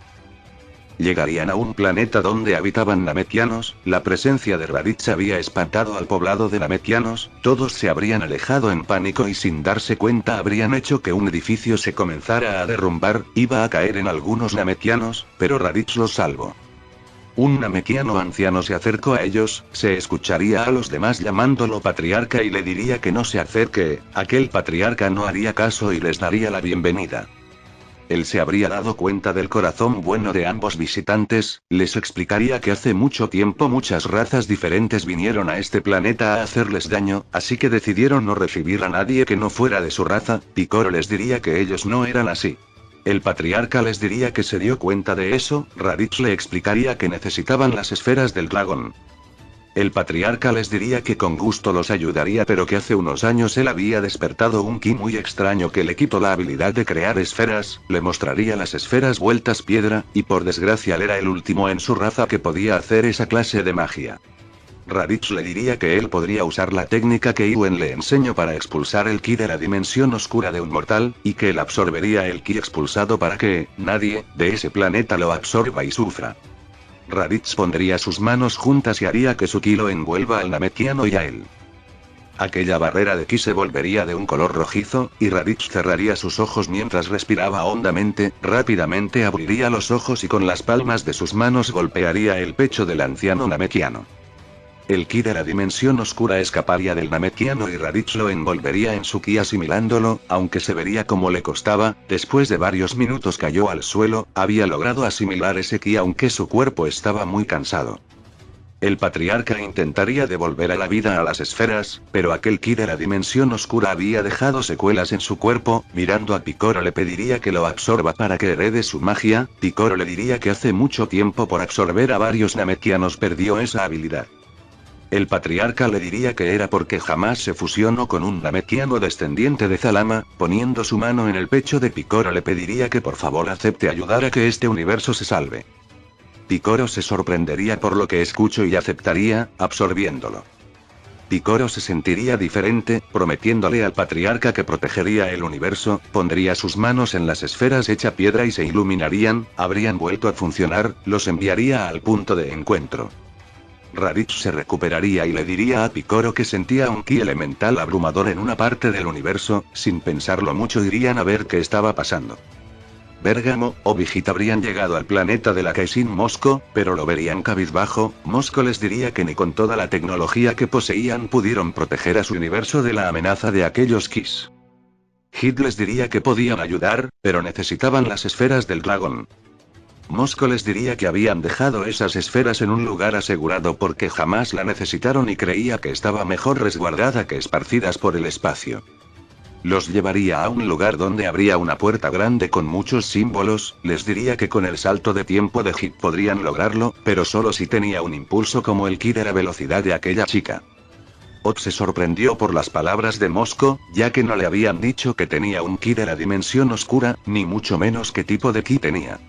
S1: Llegarían a un planeta donde habitaban namekianos, la presencia de Raditz había espantado al poblado de namekianos, todos se habrían alejado en pánico y sin darse cuenta habrían hecho que un edificio se comenzara a derrumbar, iba a caer en algunos namekianos, pero Raditz los salvó. Un namekiano anciano se acercó a ellos, se escucharía a los demás llamándolo patriarca y le diría que no se acerque, aquel patriarca no haría caso y les daría la bienvenida. Él se habría dado cuenta del corazón bueno de ambos visitantes, les explicaría que hace mucho tiempo muchas razas diferentes vinieron a este planeta a hacerles daño, así que decidieron no recibir a nadie que no fuera de su raza. Picoro les diría que ellos no eran así. El patriarca les diría que se dio cuenta de eso, Raditz le explicaría que necesitaban las esferas del dragón. El patriarca les diría que con gusto los ayudaría, pero que hace unos años él había despertado un ki muy extraño que le quitó la habilidad de crear esferas, le mostraría las esferas vueltas piedra, y por desgracia él era el último en su raza que podía hacer esa clase de magia. Raditz le diría que él podría usar la técnica que Iwen le enseñó para expulsar el ki de la dimensión oscura de un mortal, y que él absorbería el ki expulsado para que nadie de ese planeta lo absorba y sufra. Raditz pondría sus manos juntas y haría que su ki lo envuelva al Namekiano y a él. Aquella barrera de ki se volvería de un color rojizo, y Raditz cerraría sus ojos mientras respiraba hondamente, rápidamente abriría los ojos y con las palmas de sus manos golpearía el pecho del anciano Namekiano. El ki de la dimensión oscura escaparía del Namekiano y Raditz lo envolvería en su ki asimilándolo, aunque se vería como le costaba. Después de varios minutos cayó al suelo, había logrado asimilar ese ki aunque su cuerpo estaba muy cansado. El patriarca intentaría devolver a la vida a las esferas, pero aquel ki de la dimensión oscura había dejado secuelas en su cuerpo. Mirando a Picoro le pediría que lo absorba para que herede su magia. Picoro le diría que hace mucho tiempo por absorber a varios Namekianos perdió esa habilidad. El patriarca le diría que era porque jamás se fusionó con un Namekiano descendiente de Zalama. Poniendo su mano en el pecho de Picoro le pediría que por favor acepte ayudar a que este universo se salve. Picoro se sorprendería por lo que escuchó y aceptaría, absorbiéndolo. Picoro se sentiría diferente, prometiéndole al patriarca que protegería el universo, pondría sus manos en las esferas hecha piedra y se iluminarían, habrían vuelto a funcionar, los enviaría al punto de encuentro. Raditz se recuperaría y le diría a Picoro que sentía un ki elemental abrumador en una parte del universo. Sin pensarlo mucho irían a ver qué estaba pasando. Bérgamo o Vigita habrían llegado al planeta de la Kaisin Mosco, pero lo verían cabizbajo. Mosco les diría que ni con toda la tecnología que poseían pudieron proteger a su universo de la amenaza de aquellos Kis. Hit les diría que podían ayudar, pero necesitaban las esferas del dragón. Mosco les diría que habían dejado esas esferas en un lugar asegurado porque jamás la necesitaron y creía que estaba mejor resguardada que esparcidas por el espacio. Los llevaría a un lugar donde habría una puerta grande con muchos símbolos. Les diría que con el salto de tiempo de Hit podrían lograrlo, pero solo si tenía un impulso como el ki de la velocidad de aquella chica. Ot se sorprendió por las palabras de Mosco, ya que no le habían dicho que tenía un ki de la dimensión oscura, ni mucho menos qué tipo de ki tenía.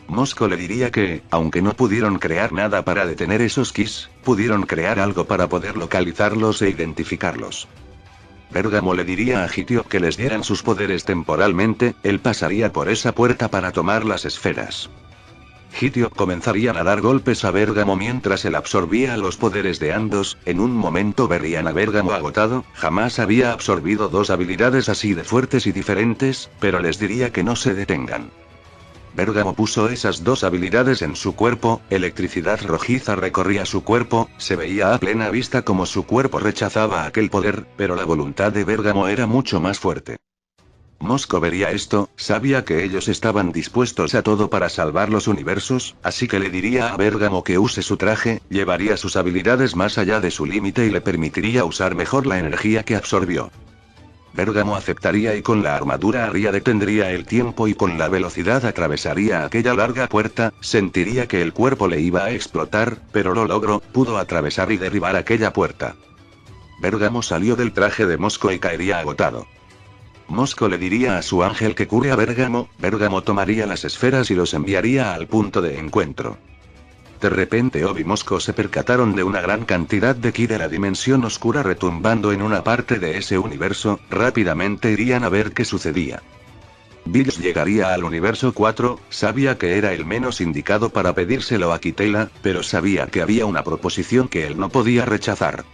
S1: Mosco le diría que, aunque no pudieron crear nada para detener esos kis, pudieron crear algo para poder localizarlos e identificarlos. Bérgamo le diría a Hitiop que les dieran sus poderes temporalmente, él pasaría por esa puerta para tomar las esferas. Hitiop comenzaría a dar golpes a Bérgamo mientras él absorbía los poderes de ambos. En un momento verían a Bérgamo agotado, jamás había absorbido dos habilidades así de fuertes y diferentes, pero les diría que no se detengan. Bérgamo puso esas dos habilidades en su cuerpo, electricidad rojiza recorría su cuerpo, se veía a plena vista como su cuerpo rechazaba aquel poder, pero la voluntad de Bérgamo era mucho más fuerte. Mosco vería esto, sabía que ellos estaban dispuestos a todo para salvar los universos, así que le diría a Bérgamo que use su traje, llevaría sus habilidades más allá de su límite y le permitiría usar mejor la energía que absorbió. Bérgamo aceptaría y con la armadura Aria detendría el tiempo y con la velocidad atravesaría aquella larga puerta. Sentiría que el cuerpo le iba a explotar, pero lo logró, pudo atravesar y derribar aquella puerta. Bérgamo salió del traje de Mosco y caería agotado. Mosco le diría a su ángel que cure a Bérgamo. Bérgamo tomaría las esferas y los enviaría al punto de encuentro. De repente Ob y Mosco se percataron de una gran cantidad de ki de la dimensión oscura retumbando en una parte de ese universo. Rápidamente irían a ver qué sucedía. Bills llegaría al universo 4, sabía que era el menos indicado para pedírselo a Kitela, pero sabía que había una proposición que él no podía rechazar.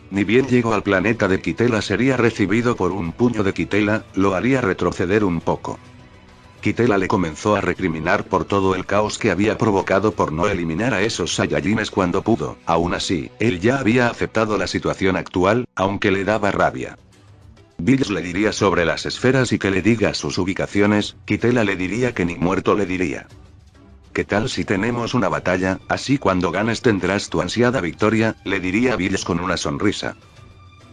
S1: Ni bien llegó al planeta de Kitela sería recibido por un puño de Kitela, lo haría retroceder un poco. Kitela le comenzó a recriminar por todo el caos que había provocado por no eliminar a esos Saiyajines cuando pudo. Aún así, él ya había aceptado la situación actual, aunque le daba rabia. Bills le diría sobre las esferas y que le diga sus ubicaciones. Kitela le diría que ni muerto le diría. ¿Qué tal si tenemos una batalla? Así cuando ganes tendrás tu ansiada victoria, le diría Bills con una sonrisa.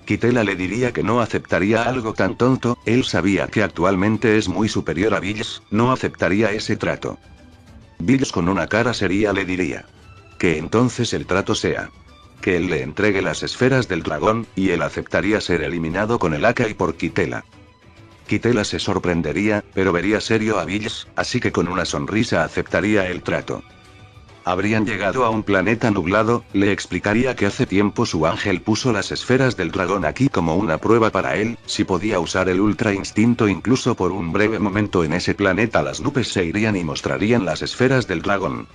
S1: Kitela le diría que no aceptaría algo tan tonto, él sabía que actualmente es muy superior a Bills, no aceptaría ese trato. Bills con una cara seria le diría. Que entonces el trato sea. Que él le entregue las esferas del dragón, y él aceptaría ser eliminado con el Akai por Kitela. Kitela se sorprendería, pero vería serio a Bills, así que con una sonrisa aceptaría el trato. Habrían llegado a un planeta nublado, le explicaría que hace tiempo su ángel puso las esferas del dragón aquí como una prueba para él, si podía usar el ultra instinto incluso por un breve momento en ese planeta las nubes se irían y mostrarían las esferas del dragón.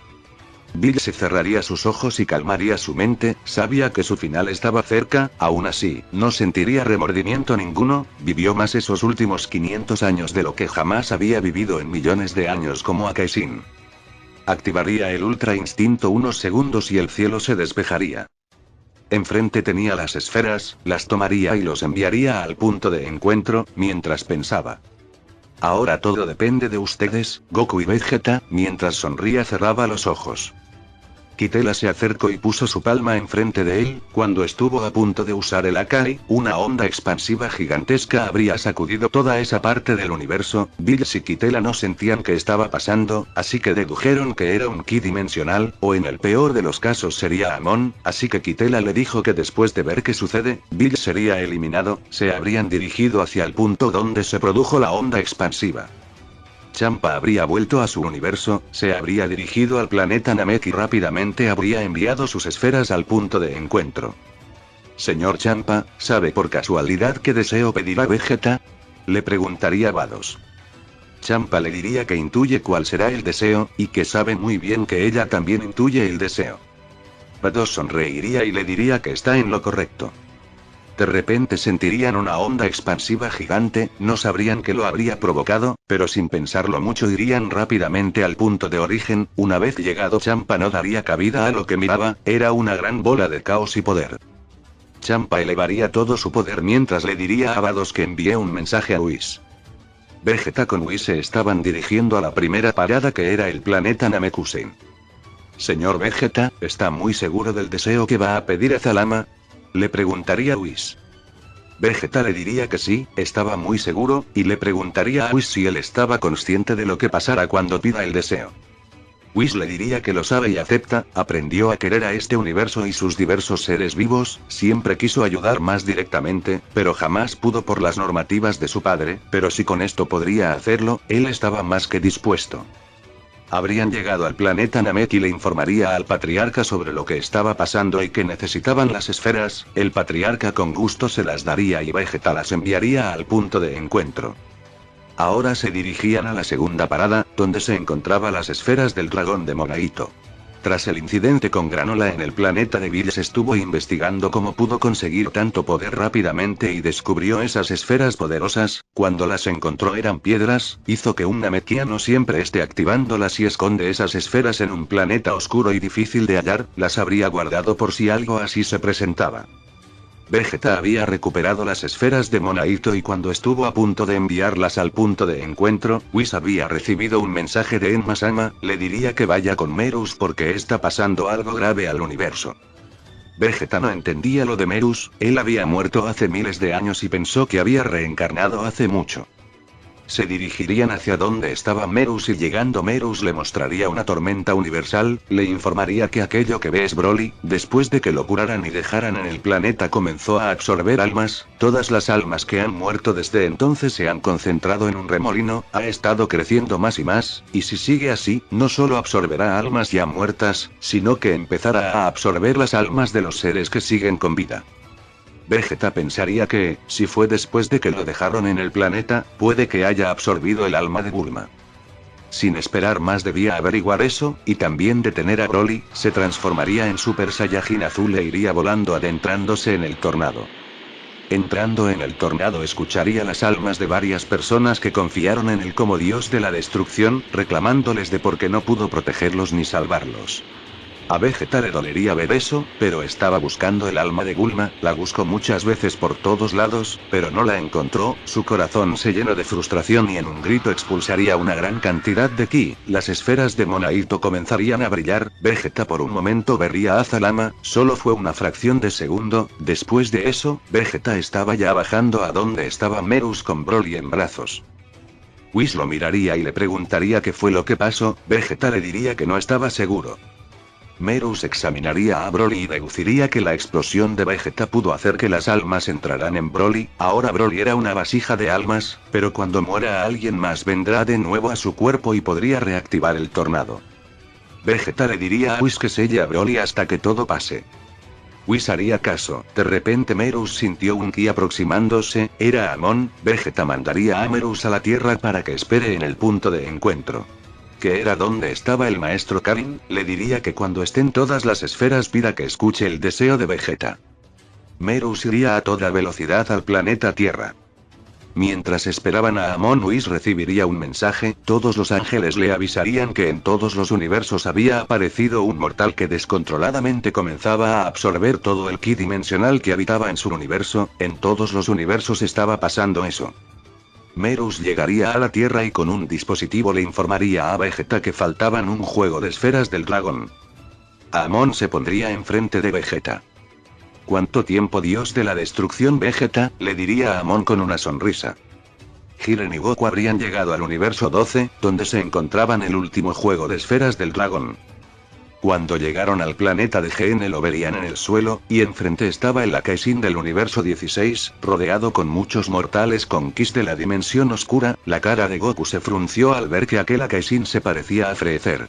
S1: Bill se cerraría sus ojos y calmaría su mente, sabía que su final estaba cerca, aún así, no sentiría remordimiento ninguno, vivió más esos últimos 500 años de lo que jamás había vivido en millones de años como Akaisin. Activaría el ultra instinto unos segundos y el cielo se despejaría. Enfrente tenía las esferas, las tomaría y los enviaría al punto de encuentro, mientras pensaba. Ahora todo depende de ustedes, Goku y Vegeta, mientras sonría cerraba los ojos. Kitela se acercó y puso su palma enfrente de él, cuando estuvo a punto de usar el Akai, una onda expansiva gigantesca habría sacudido toda esa parte del universo. Bills y Kitela no sentían qué estaba pasando, así que dedujeron que era un ki dimensional, o en el peor de los casos sería Amon, así que Kitela le dijo que después de ver qué sucede, Bills sería eliminado, se habrían dirigido hacia el punto donde se produjo la onda expansiva. Champa habría vuelto a su universo, se habría dirigido al planeta Namek y rápidamente habría enviado sus esferas al punto de encuentro. Señor Champa, ¿sabe por casualidad qué deseo pedirá Vegeta? Le preguntaría Vados. Champa le diría que intuye cuál será el deseo, y que sabe muy bien que ella también intuye el deseo. Vados sonreiría y le diría que está en lo correcto. De repente sentirían una onda expansiva gigante, no sabrían qué lo habría provocado, pero sin pensarlo mucho irían rápidamente al punto de origen. Una vez llegado Champa no daría cabida a lo que miraba, era una gran bola de caos y poder. Champa elevaría todo su poder mientras le diría a Vados que envíe un mensaje a Whis. Vegeta con Whis se estaban dirigiendo a la primera parada que era el planeta Namekusen. Señor Vegeta, ¿está muy seguro del deseo que va a pedir a Zalama? Le preguntaría Whis. Vegeta le diría que sí, estaba muy seguro, y le preguntaría a Whis si él estaba consciente de lo que pasara cuando pida el deseo. Whis le diría que lo sabe y acepta, aprendió a querer a este universo y sus diversos seres vivos, siempre quiso ayudar más directamente, pero jamás pudo por las normativas de su padre, pero si con esto podría hacerlo, él estaba más que dispuesto. Habrían llegado al planeta Namek y le informaría al patriarca sobre lo que estaba pasando y que necesitaban las esferas, el patriarca con gusto se las daría y Vegeta las enviaría al punto de encuentro. Ahora se dirigían a la segunda parada, donde se encontraban las esferas del dragón de Monaito. Tras el incidente con Granola en el planeta de Bills estuvo investigando cómo pudo conseguir tanto poder rápidamente y descubrió esas esferas poderosas, cuando las encontró eran piedras, hizo que un namekiano siempre esté activándolas y esconde esas esferas en un planeta oscuro y difícil de hallar, las habría guardado por si algo así se presentaba. Vegeta había recuperado las esferas de Monaito y cuando estuvo a punto de enviarlas al punto de encuentro, Whis había recibido un mensaje de Enma-sama, le diría que vaya con Merus porque está pasando algo grave al universo. Vegeta no entendía lo de Merus, él había muerto hace miles de años y pensó que había reencarnado hace mucho. Se dirigirían hacia donde estaba Merus y llegando Merus le mostraría una tormenta universal, le informaría que aquello que ve es Broly, después de que lo curaran y dejaran en el planeta comenzó a absorber almas, todas las almas que han muerto desde entonces se han concentrado en un remolino, ha estado creciendo más y si sigue así, no solo absorberá almas ya muertas, sino que empezará a absorber las almas de los seres que siguen con vida. Vegeta pensaría que, si fue después de que lo dejaron en el planeta, puede que haya absorbido el alma de Bulma. Sin esperar más debía averiguar eso, y también detener a Broly, se transformaría en Super Saiyajin azul e iría volando adentrándose en el tornado. Entrando en el tornado escucharía las almas de varias personas que confiaron en él como dios de la destrucción, reclamándoles de por qué no pudo protegerlos ni salvarlos. A Vegeta le dolería ver eso, pero estaba buscando el alma de Bulma, la buscó muchas veces por todos lados, pero no la encontró, su corazón se llenó de frustración y en un grito expulsaría una gran cantidad de ki, las esferas de Monaito comenzarían a brillar, Vegeta por un momento vería a Zalama, solo fue una fracción de segundo, después de eso, Vegeta estaba ya bajando a donde estaba Merus con Broly en brazos. Whis lo miraría y le preguntaría qué fue lo que pasó, Vegeta le diría que no estaba seguro. Merus examinaría a Broly y deduciría que la explosión de Vegeta pudo hacer que las almas entraran en Broly, ahora Broly era una vasija de almas, pero cuando muera alguien más vendrá de nuevo a su cuerpo y podría reactivar el tornado. Vegeta le diría a Whis que selle a Broly hasta que todo pase. Whis haría caso. De repente Merus sintió un ki aproximándose, era Amon. Vegeta mandaría a Merus a la Tierra para que espere en el punto de encuentro. Que era donde estaba el maestro Karin, le diría que cuando estén todas las esferas pida que escuche el deseo de Vegeta. Merus iría a toda velocidad al planeta Tierra. Mientras esperaban a Amon, Whis recibiría un mensaje, todos los ángeles le avisarían que en todos los universos había aparecido un mortal que descontroladamente comenzaba a absorber todo el ki dimensional que habitaba en su universo, en todos los universos estaba pasando eso. Merus llegaría a la Tierra y con un dispositivo le informaría a Vegeta que faltaban un juego de esferas del dragón. Amon se pondría enfrente de Vegeta. ¿Cuánto tiempo, dios de la destrucción Vegeta?, le diría a Amon con una sonrisa. Jiren y Goku habrían llegado al universo 12, donde se encontraban el último juego de esferas del dragón. Cuando llegaron al planeta de GN lo verían en el suelo, y enfrente estaba el Akaisin del universo 16, rodeado con muchos mortales con Kis de la dimensión oscura. La cara de Goku se frunció al ver que aquel Akaisin se parecía a Freezer.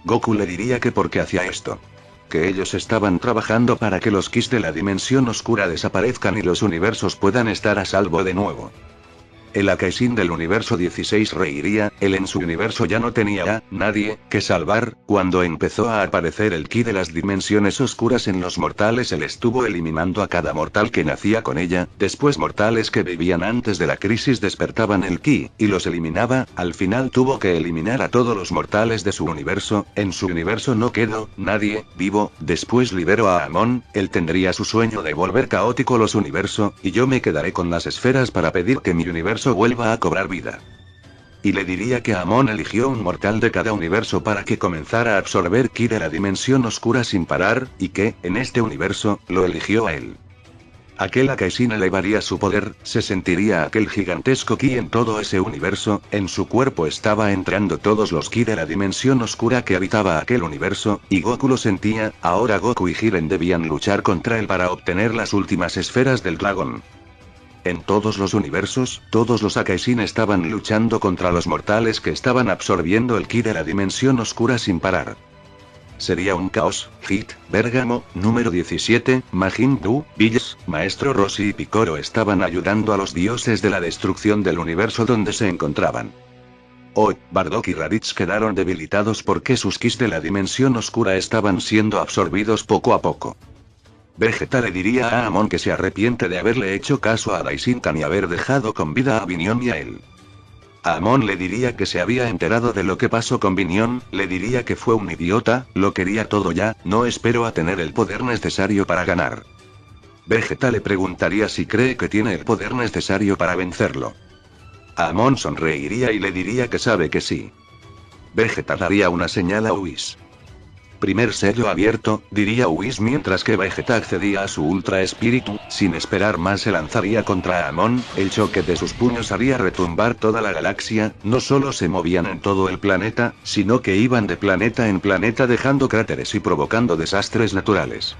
S1: Goku le diría que por qué hacía esto. Que ellos estaban trabajando para que los Kis de la dimensión oscura desaparezcan y los universos puedan estar a salvo de nuevo. El Akaisin del universo 16 reiría, él en su universo ya no tenía a nadie que salvar. Cuando empezó a aparecer el ki de las dimensiones oscuras en los mortales, él estuvo eliminando a cada mortal que nacía con ella, después mortales que vivían antes de la crisis despertaban el ki, y los eliminaba. Al final tuvo que eliminar a todos los mortales de su universo, en su universo no quedó nadie vivo. Después liberó a Amon, él tendría su sueño de volver caótico los universos, y yo me quedaré con las esferas para pedir que mi universo vuelva a cobrar vida. Y le diría que Amon eligió un mortal de cada universo para que comenzara a absorber ki de la dimensión oscura sin parar, y que, en este universo, lo eligió a él. Aquel Akaisin elevaría su poder, se sentiría aquel gigantesco ki en todo ese universo, en su cuerpo estaba entrando todos los ki de la dimensión oscura que habitaba aquel universo, y Goku lo sentía. Ahora Goku y Jiren debían luchar contra él para obtener las últimas esferas del dragón. En todos los universos, todos los Akaisin estaban luchando contra los mortales que estaban absorbiendo el ki de la dimensión oscura sin parar. Sería un caos. Hit, Bergamo, número 17, Majin Buu, Bills, Maestro Roshi y Piccolo estaban ayudando a los dioses de la destrucción del universo donde se encontraban. Hoy, Bardock y Raditz quedaron debilitados porque sus kis de la dimensión oscura estaban siendo absorbidos poco a poco. Vegeta le diría a Amon que se arrepiente de haberle hecho caso a Daishinkan y haber dejado con vida a Binion y a él. Amon le diría que se había enterado de lo que pasó con Binion, le diría que fue un idiota, lo quería todo ya, no esperó a tener el poder necesario para ganar. Vegeta le preguntaría si cree que tiene el poder necesario para vencerlo. Amon sonreiría y le diría que sabe que sí. Vegeta daría una señal a Whis. Primer sello abierto, diría Whis mientras que Vegeta accedía a su Ultra Espíritu. Sin esperar más se lanzaría contra Amon, el choque de sus puños haría retumbar toda la galaxia. No solo se movían en todo el planeta, sino que iban de planeta en planeta dejando cráteres y provocando desastres naturales.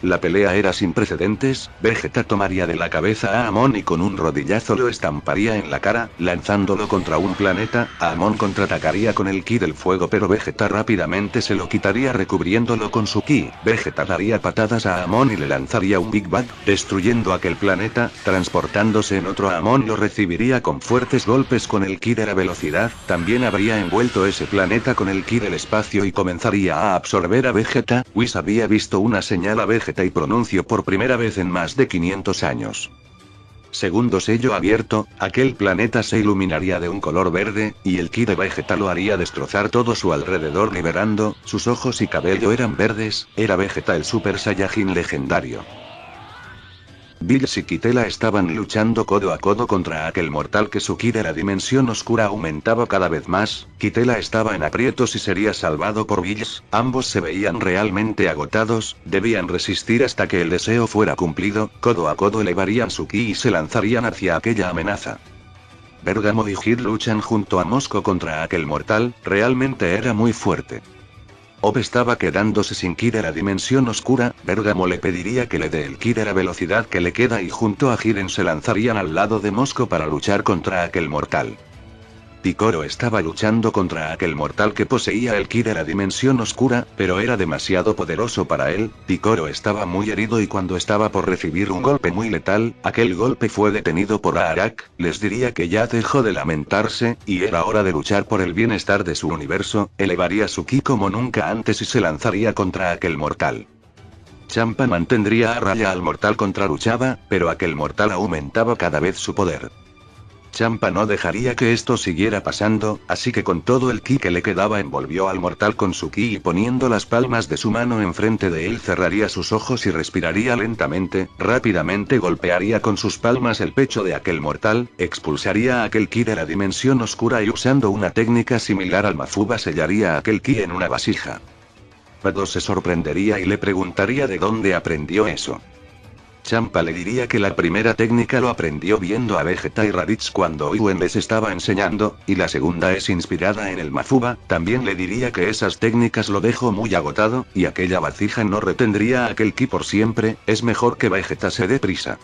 S1: La pelea era sin precedentes. Vegeta tomaría de la cabeza a Amon y con un rodillazo lo estamparía en la cara, lanzándolo contra un planeta. Amon contraatacaría con el ki del fuego, pero Vegeta rápidamente se lo quitaría recubriéndolo con su ki. Vegeta daría patadas a Amon y le lanzaría un Big Bang, destruyendo aquel planeta. Transportándose en otro, Amon lo recibiría con fuertes golpes con el ki de la velocidad. También habría envuelto ese planeta con el ki del espacio y comenzaría a absorber a Vegeta. Whis había visto una señal a Vegeta y pronunció por primera vez en más de 500 años. Segundo sello abierto, aquel planeta se iluminaría de un color verde, y el ki de Vegeta lo haría destrozar todo su alrededor liberando, sus ojos y cabello eran verdes, era Vegeta el Super Saiyajin legendario. Bills y Kitela estaban luchando codo a codo contra aquel mortal que su ki de la dimensión oscura aumentaba cada vez más. Kitela estaba en aprietos y sería salvado por Bills. Ambos se veían realmente agotados, debían resistir hasta que el deseo fuera cumplido. Codo a codo elevarían su ki y se lanzarían hacia aquella amenaza. Bergamo y Hit luchan junto a Mosco contra aquel mortal, realmente era muy fuerte. Ob estaba quedándose sin ki de la dimensión oscura. Bergamo le pediría que le dé el ki de la velocidad que le queda y junto a Jiren se lanzarían al lado de Mosco para luchar contra aquel mortal. Picoro estaba luchando contra aquel mortal que poseía el ki de la dimensión oscura, pero era demasiado poderoso para él. Picoro estaba muy herido y cuando estaba por recibir un golpe muy letal, aquel golpe fue detenido por Arak. Les diría que ya dejó de lamentarse, y era hora de luchar por el bienestar de su universo. Elevaría su ki como nunca antes y se lanzaría contra aquel mortal. Champa mantendría a raya al mortal contra luchaba, pero aquel mortal aumentaba cada vez su poder. Champa no dejaría que esto siguiera pasando, así que con todo el ki que le quedaba envolvió al mortal con su ki y poniendo las palmas de su mano enfrente de él cerraría sus ojos y respiraría lentamente. Rápidamente golpearía con sus palmas el pecho de aquel mortal, expulsaría aquel ki de la dimensión oscura y usando una técnica similar al Mafuba sellaría aquel ki en una vasija. Bardock se sorprendería y le preguntaría de dónde aprendió eso. Champa le diría que la primera técnica lo aprendió viendo a Vegeta y Raditz cuando Owen les estaba enseñando, y la segunda es inspirada en el Mafuba. También le diría que esas técnicas lo dejó muy agotado, y aquella vasija no retendría aquel ki por siempre. Es mejor que Vegeta se dé prisa.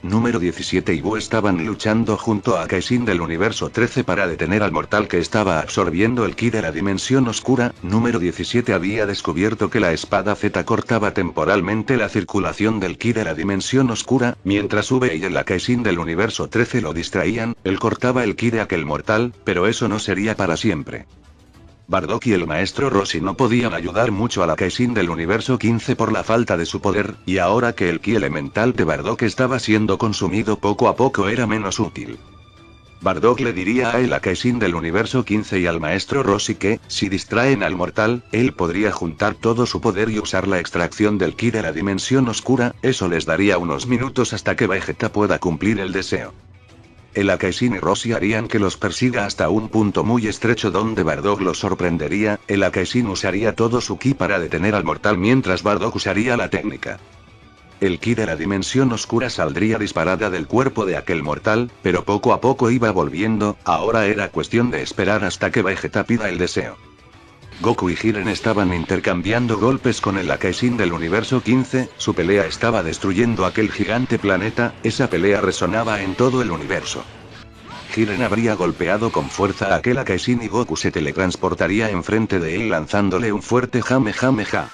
S1: Número 17 y Buu estaban luchando junto a Kaisin del universo 13 para detener al mortal que estaba absorbiendo el ki de la dimensión oscura. Número 17 había descubierto que la espada Z cortaba temporalmente la circulación del ki de la dimensión oscura, mientras V y el Kaisin del universo 13 lo distraían. Él cortaba el ki de aquel mortal, pero eso no sería para siempre. Bardock y el maestro Roshi no podían ayudar mucho a la Kaisin del universo 15 por la falta de su poder, y ahora que el ki elemental de Bardock estaba siendo consumido poco a poco era menos útil. Bardock le diría a el Kaisin del universo 15 y al maestro Roshi que, si distraen al mortal, él podría juntar todo su poder y usar la extracción del ki de la dimensión oscura. Eso les daría unos minutos hasta que Vegeta pueda cumplir el deseo. El Kaisin y Roshi harían que los persiga hasta un punto muy estrecho donde Bardock los sorprendería. El Kaisin usaría todo su ki para detener al mortal mientras Bardock usaría la técnica. El ki de la dimensión oscura saldría disparada del cuerpo de aquel mortal, pero poco a poco iba volviendo. Ahora era cuestión de esperar hasta que Vegeta pida el deseo. Goku y Jiren estaban intercambiando golpes con el Kaisin del universo 15, su pelea estaba destruyendo aquel gigante planeta. Esa pelea resonaba en todo el universo. Jiren habría golpeado con fuerza a aquel Kaisin y Goku se teletransportaría enfrente de él lanzándole un fuerte Kamehameha.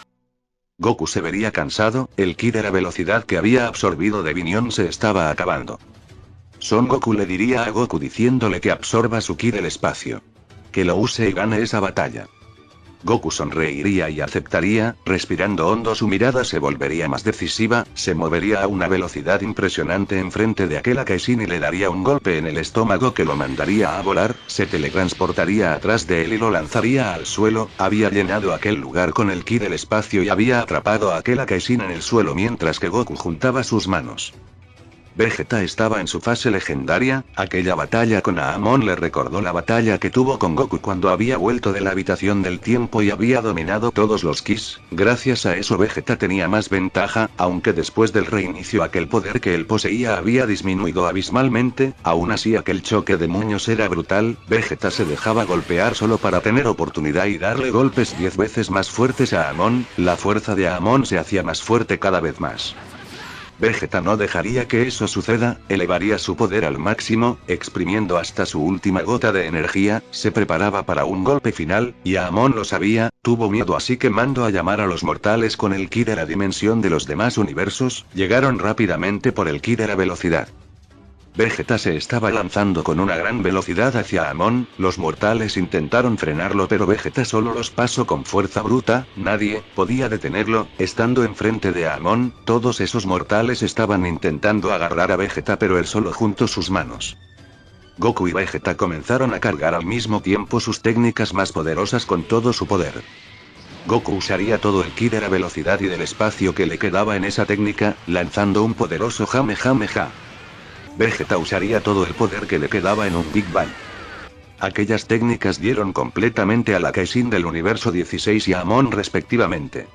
S1: Goku se vería cansado, el ki de la velocidad que había absorbido de Binion se estaba acabando. Son Goku le diría a Goku diciéndole que absorba su ki del espacio. Que lo use y gane esa batalla. Goku sonreiría y aceptaría. Respirando hondo su mirada se volvería más decisiva, se movería a una velocidad impresionante enfrente de aquel Kaisin y le daría un golpe en el estómago que lo mandaría a volar. Se teletransportaría atrás de él y lo lanzaría al suelo. Había llenado aquel lugar con el ki del espacio y había atrapado a aquel Kaisin en el suelo mientras que Goku juntaba sus manos. Vegeta estaba en su fase legendaria. Aquella batalla con Amon le recordó la batalla que tuvo con Goku cuando había vuelto de la habitación del tiempo y había dominado todos los kis. Gracias a eso Vegeta tenía más ventaja, aunque después del reinicio aquel poder que él poseía había disminuido abismalmente. Aún así aquel choque de muños era brutal. Vegeta se dejaba golpear solo para tener oportunidad y darle golpes 10 veces más fuertes a Amon. La fuerza de Amon se hacía más fuerte cada vez más. Vegeta no dejaría que eso suceda, elevaría su poder al máximo, exprimiendo hasta su última gota de energía. Se preparaba para un golpe final, y Amon lo sabía. Tuvo miedo así que mandó a llamar a los mortales con el ki de la dimensión de los demás universos. Llegaron rápidamente por el ki de la velocidad. Vegeta se estaba lanzando con una gran velocidad hacia Amon. Los mortales intentaron frenarlo pero Vegeta solo los pasó con fuerza bruta. Nadie podía detenerlo. Estando enfrente de Amon, todos esos mortales estaban intentando agarrar a Vegeta pero él solo juntó sus manos. Goku y Vegeta comenzaron a cargar al mismo tiempo sus técnicas más poderosas con todo su poder. Goku usaría todo el ki de la velocidad y del espacio que le quedaba en esa técnica, lanzando un poderoso Kamehameha. Vegeta usaría todo el poder que le quedaba en un Big Bang. Aquellas técnicas dieron completamente a la Kaisin del universo 16 y a Amon respectivamente.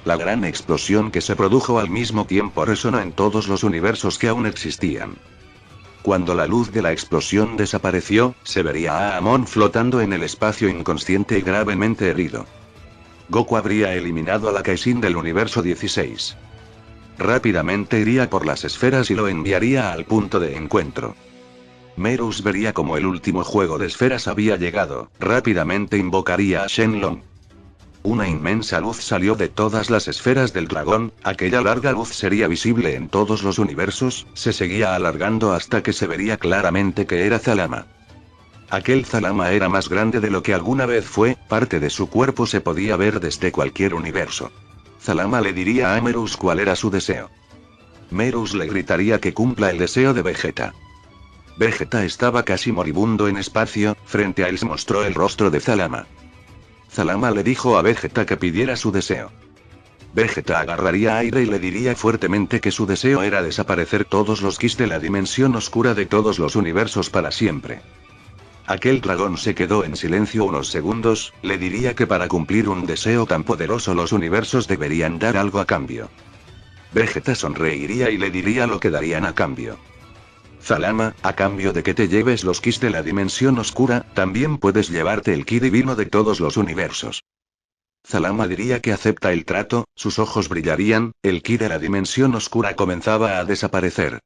S1: La gran explosión que se produjo al mismo tiempo resonó en todos los universos que aún existían. Cuando la luz de la explosión desapareció, se vería a Amon flotando en el espacio inconsciente y gravemente herido. Goku habría eliminado a la Kaisin del universo 16. Rápidamente iría por las esferas y lo enviaría al punto de encuentro. Merus vería como el último juego de esferas había llegado, rápidamente invocaría a Shenlong. Una inmensa luz salió de todas las esferas del dragón, aquella larga luz sería visible en todos los universos, se seguía alargando hasta que se vería claramente que era Zalama. Aquel Zalama era más grande de lo que alguna vez fue, parte de su cuerpo se podía ver desde cualquier universo. Zalama le diría a Merus cuál era su deseo. Merus le gritaría que cumpla el deseo de Vegeta. Vegeta estaba casi moribundo en espacio, frente a él se mostró el rostro de Zalama. Zalama le dijo a Vegeta que pidiera su deseo. Vegeta agarraría aire y le diría fuertemente que su deseo era desaparecer todos los Ki de la dimensión oscura de todos los universos para siempre. Aquel dragón se quedó en silencio unos segundos, le diría que para cumplir un deseo tan poderoso los universos deberían dar algo a cambio. Vegeta sonreiría y le diría lo que darían a cambio. Zalama, a cambio de que te lleves los Ki de la dimensión oscura, también puedes llevarte el Ki divino de todos los universos. Zalama diría que acepta el trato, sus ojos brillarían, el Ki de la dimensión oscura comenzaba a desaparecer.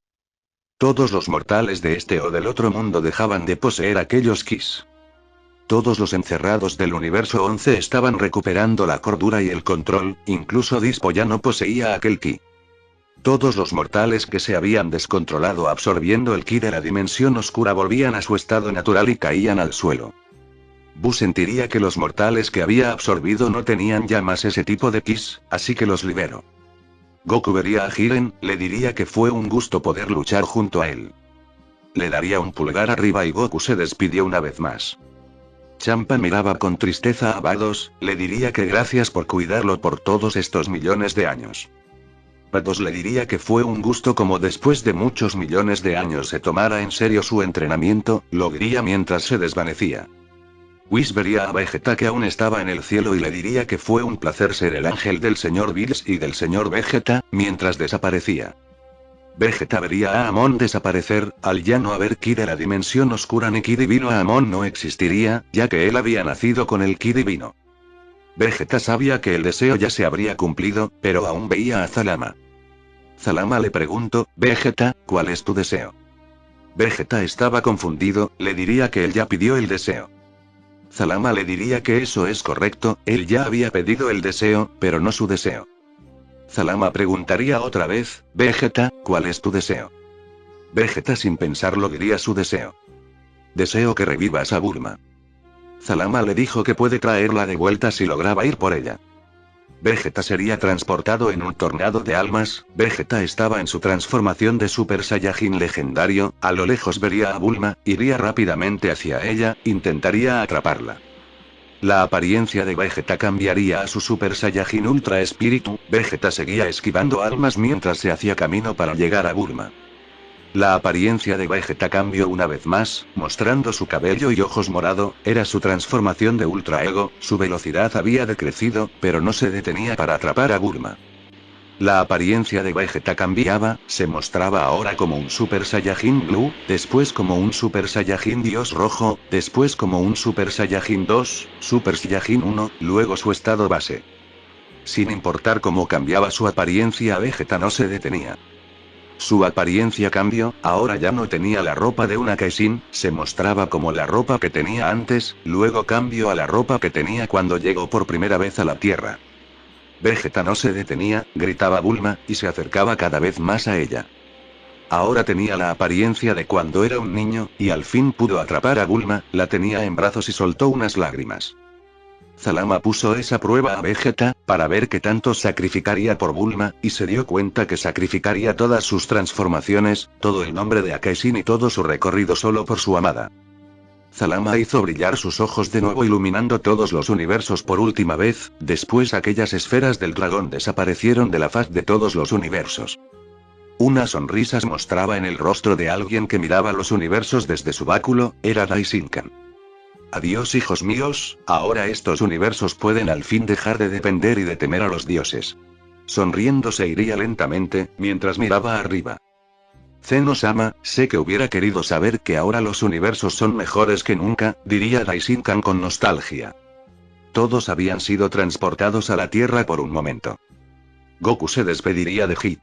S1: Todos los mortales de este o del otro mundo dejaban de poseer aquellos Ki. Todos los encerrados del universo 11 estaban recuperando la cordura y el control, incluso Dispo ya no poseía aquel Ki. Todos los mortales que se habían descontrolado absorbiendo el Ki de la dimensión oscura volvían a su estado natural y caían al suelo. Buu sentiría que los mortales que había absorbido no tenían ya más ese tipo de Ki, así que los liberó. Goku vería a Jiren, le diría que fue un gusto poder luchar junto a él. Le daría un pulgar arriba y Goku se despidió una vez más. Champa miraba con tristeza a Vados, le diría que gracias por cuidarlo por todos estos millones de años. Vados le diría que fue un gusto como después de muchos millones de años se tomara en serio su entrenamiento, lo diría mientras se desvanecía. Whis vería a Vegeta que aún estaba en el cielo y le diría que fue un placer ser el ángel del señor Bills y del señor Vegeta, mientras desaparecía. Vegeta vería a Amon desaparecer, al ya no haber Ki de la dimensión oscura ni Ki divino Amon no existiría, ya que él había nacido con el Ki divino. Vegeta sabía que el deseo ya se habría cumplido, pero aún veía a Zalama. Zalama le preguntó, Vegeta, ¿cuál es tu deseo? Vegeta estaba confundido, le diría que él ya pidió el deseo. Zalama le diría que eso es correcto, él ya había pedido el deseo, pero no su deseo. Zalama preguntaría otra vez, Vegeta, ¿cuál es tu deseo? Vegeta sin pensarlo diría su deseo. Deseo que revivas a Bulma. Zalama le dijo que puede traerla de vuelta si lograba ir por ella. Vegeta sería transportado en un tornado de almas, Vegeta estaba en su transformación de Super Saiyajin legendario, a lo lejos vería a Bulma, iría rápidamente hacia ella, intentaría atraparla. La apariencia de Vegeta cambiaría a su Super Saiyajin Ultra Espíritu, Vegeta seguía esquivando almas mientras se hacía camino para llegar a Bulma. La apariencia de Vegeta cambió una vez más, mostrando su cabello y ojos morado, era su transformación de Ultra Ego, su velocidad había decrecido, pero no se detenía para atrapar a Bulma. La apariencia de Vegeta cambiaba, se mostraba ahora como un Super Saiyajin Blue, después como un Super Saiyajin Dios Rojo, después como un Super Saiyajin 2, Super Saiyajin 1, luego su estado base. Sin importar cómo cambiaba su apariencia, Vegeta no se detenía. Su apariencia cambió, ahora ya no tenía la ropa de una Kaizen, se mostraba como la ropa que tenía antes, luego cambió a la ropa que tenía cuando llegó por primera vez a la Tierra. Vegeta no se detenía, gritaba Bulma, y se acercaba cada vez más a ella. Ahora tenía la apariencia de cuando era un niño, y al fin pudo atrapar a Bulma, la tenía en brazos y soltó unas lágrimas. Zalama puso esa prueba a Vegeta, para ver qué tanto sacrificaría por Bulma, y se dio cuenta que sacrificaría todas sus transformaciones, todo el nombre de Akaisin y todo su recorrido solo por su amada. Zalama hizo brillar sus ojos de nuevo iluminando todos los universos por última vez, después aquellas esferas del dragón desaparecieron de la faz de todos los universos. Una sonrisa se mostraba en el rostro de alguien que miraba los universos desde su báculo, era Daishinkan. Adiós hijos míos, ahora estos universos pueden al fin dejar de depender y de temer a los dioses. Sonriendo se iría lentamente, mientras miraba arriba. Zeno-sama, sé que hubiera querido saber que ahora los universos son mejores que nunca, diría Daishinkan con nostalgia. Todos habían sido transportados a la Tierra por un momento. Goku se despediría de Hit.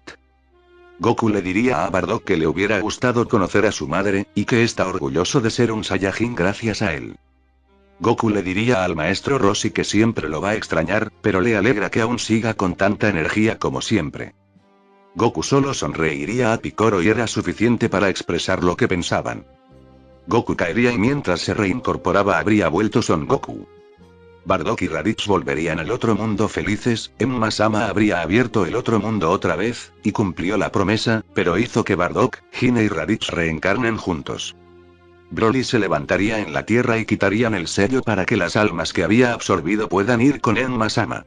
S1: Goku le diría a Bardock que le hubiera gustado conocer a su madre, y que está orgulloso de ser un Saiyajin gracias a él. Goku le diría al maestro Roshi que siempre lo va a extrañar, pero le alegra que aún siga con tanta energía como siempre. Goku solo sonreiría a Picoro y era suficiente para expresar lo que pensaban. Goku caería y mientras se reincorporaba habría vuelto Son Goku. Bardock y Raditz volverían al otro mundo felices, Emma-sama habría abierto el otro mundo otra vez, y cumplió la promesa, pero hizo que Bardock, Hine y Raditz reencarnen juntos. Broly se levantaría en la tierra y quitarían el sello para que las almas que había absorbido puedan ir con Emma-sama.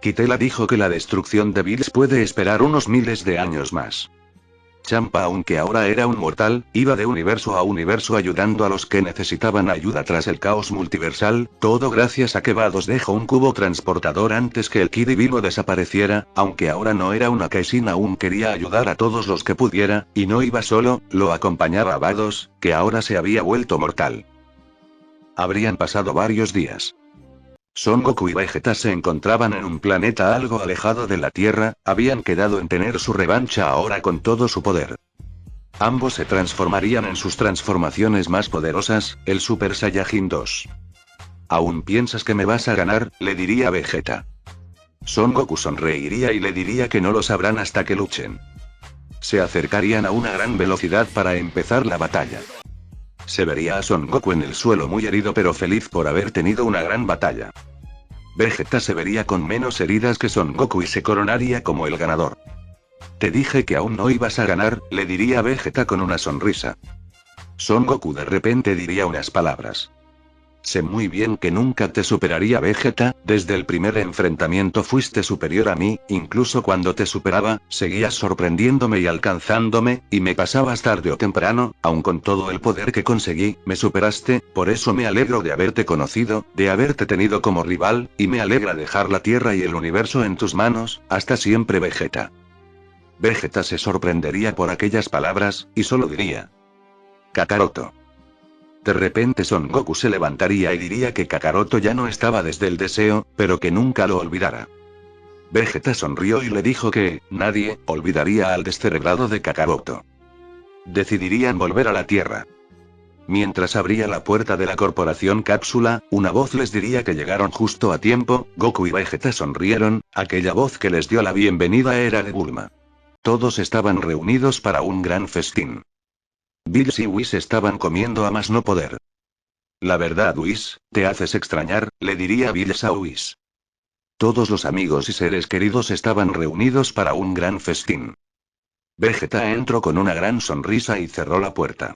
S1: Kitela dijo que la destrucción de Bills puede esperar unos miles de años más. Champa, aunque ahora era un mortal, iba de universo a universo ayudando a los que necesitaban ayuda tras el caos multiversal, todo gracias a que Vados dejó un cubo transportador antes que el Ki divino desapareciera, aunque ahora no era una Kaizen aún quería ayudar a todos los que pudiera, y no iba solo, lo acompañaba Vados, que ahora se había vuelto mortal. Habrían pasado varios días. Son Goku y Vegeta se encontraban en un planeta algo alejado de la Tierra, habían quedado en tener su revancha ahora con todo su poder. Ambos se transformarían en sus transformaciones más poderosas, el Super Saiyajin 2. ¿Aún piensas que me vas a ganar?, le diría Vegeta. Son Goku sonreiría y le diría que no lo sabrán hasta que luchen. Se acercarían a una gran velocidad para empezar la batalla. Se vería a Son Goku en el suelo muy herido pero feliz por haber tenido una gran batalla. Vegeta se vería con menos heridas que Son Goku y se coronaría como el ganador. Te dije que aún no ibas a ganar, le diría Vegeta con una sonrisa. Son Goku de repente diría unas palabras. Sé muy bien que nunca te superaría Vegeta, desde el primer enfrentamiento fuiste superior a mí, incluso cuando te superaba, seguías sorprendiéndome y alcanzándome, y me pasabas tarde o temprano, aun con todo el poder que conseguí, me superaste, por eso me alegro de haberte conocido, de haberte tenido como rival, y me alegra dejar la Tierra y el universo en tus manos, hasta siempre Vegeta. Vegeta se sorprendería por aquellas palabras, y solo diría: Kakaroto. De repente Son Goku se levantaría y diría que Kakaroto ya no estaba desde el deseo, pero que nunca lo olvidara. Vegeta sonrió y le dijo que nadie olvidaría al descerebrado de Kakaroto. Decidirían volver a la Tierra. Mientras abría la puerta de la corporación Cápsula, una voz les diría que llegaron justo a tiempo. Goku y Vegeta sonrieron, aquella voz que les dio la bienvenida era de Bulma. Todos estaban reunidos para un gran festín. Bills y Whis estaban comiendo a más no poder. La verdad, Whis, te haces extrañar, le diría Bills a Whis. Todos los amigos y seres queridos estaban reunidos para un gran festín. Vegeta entró con una gran sonrisa y cerró la puerta.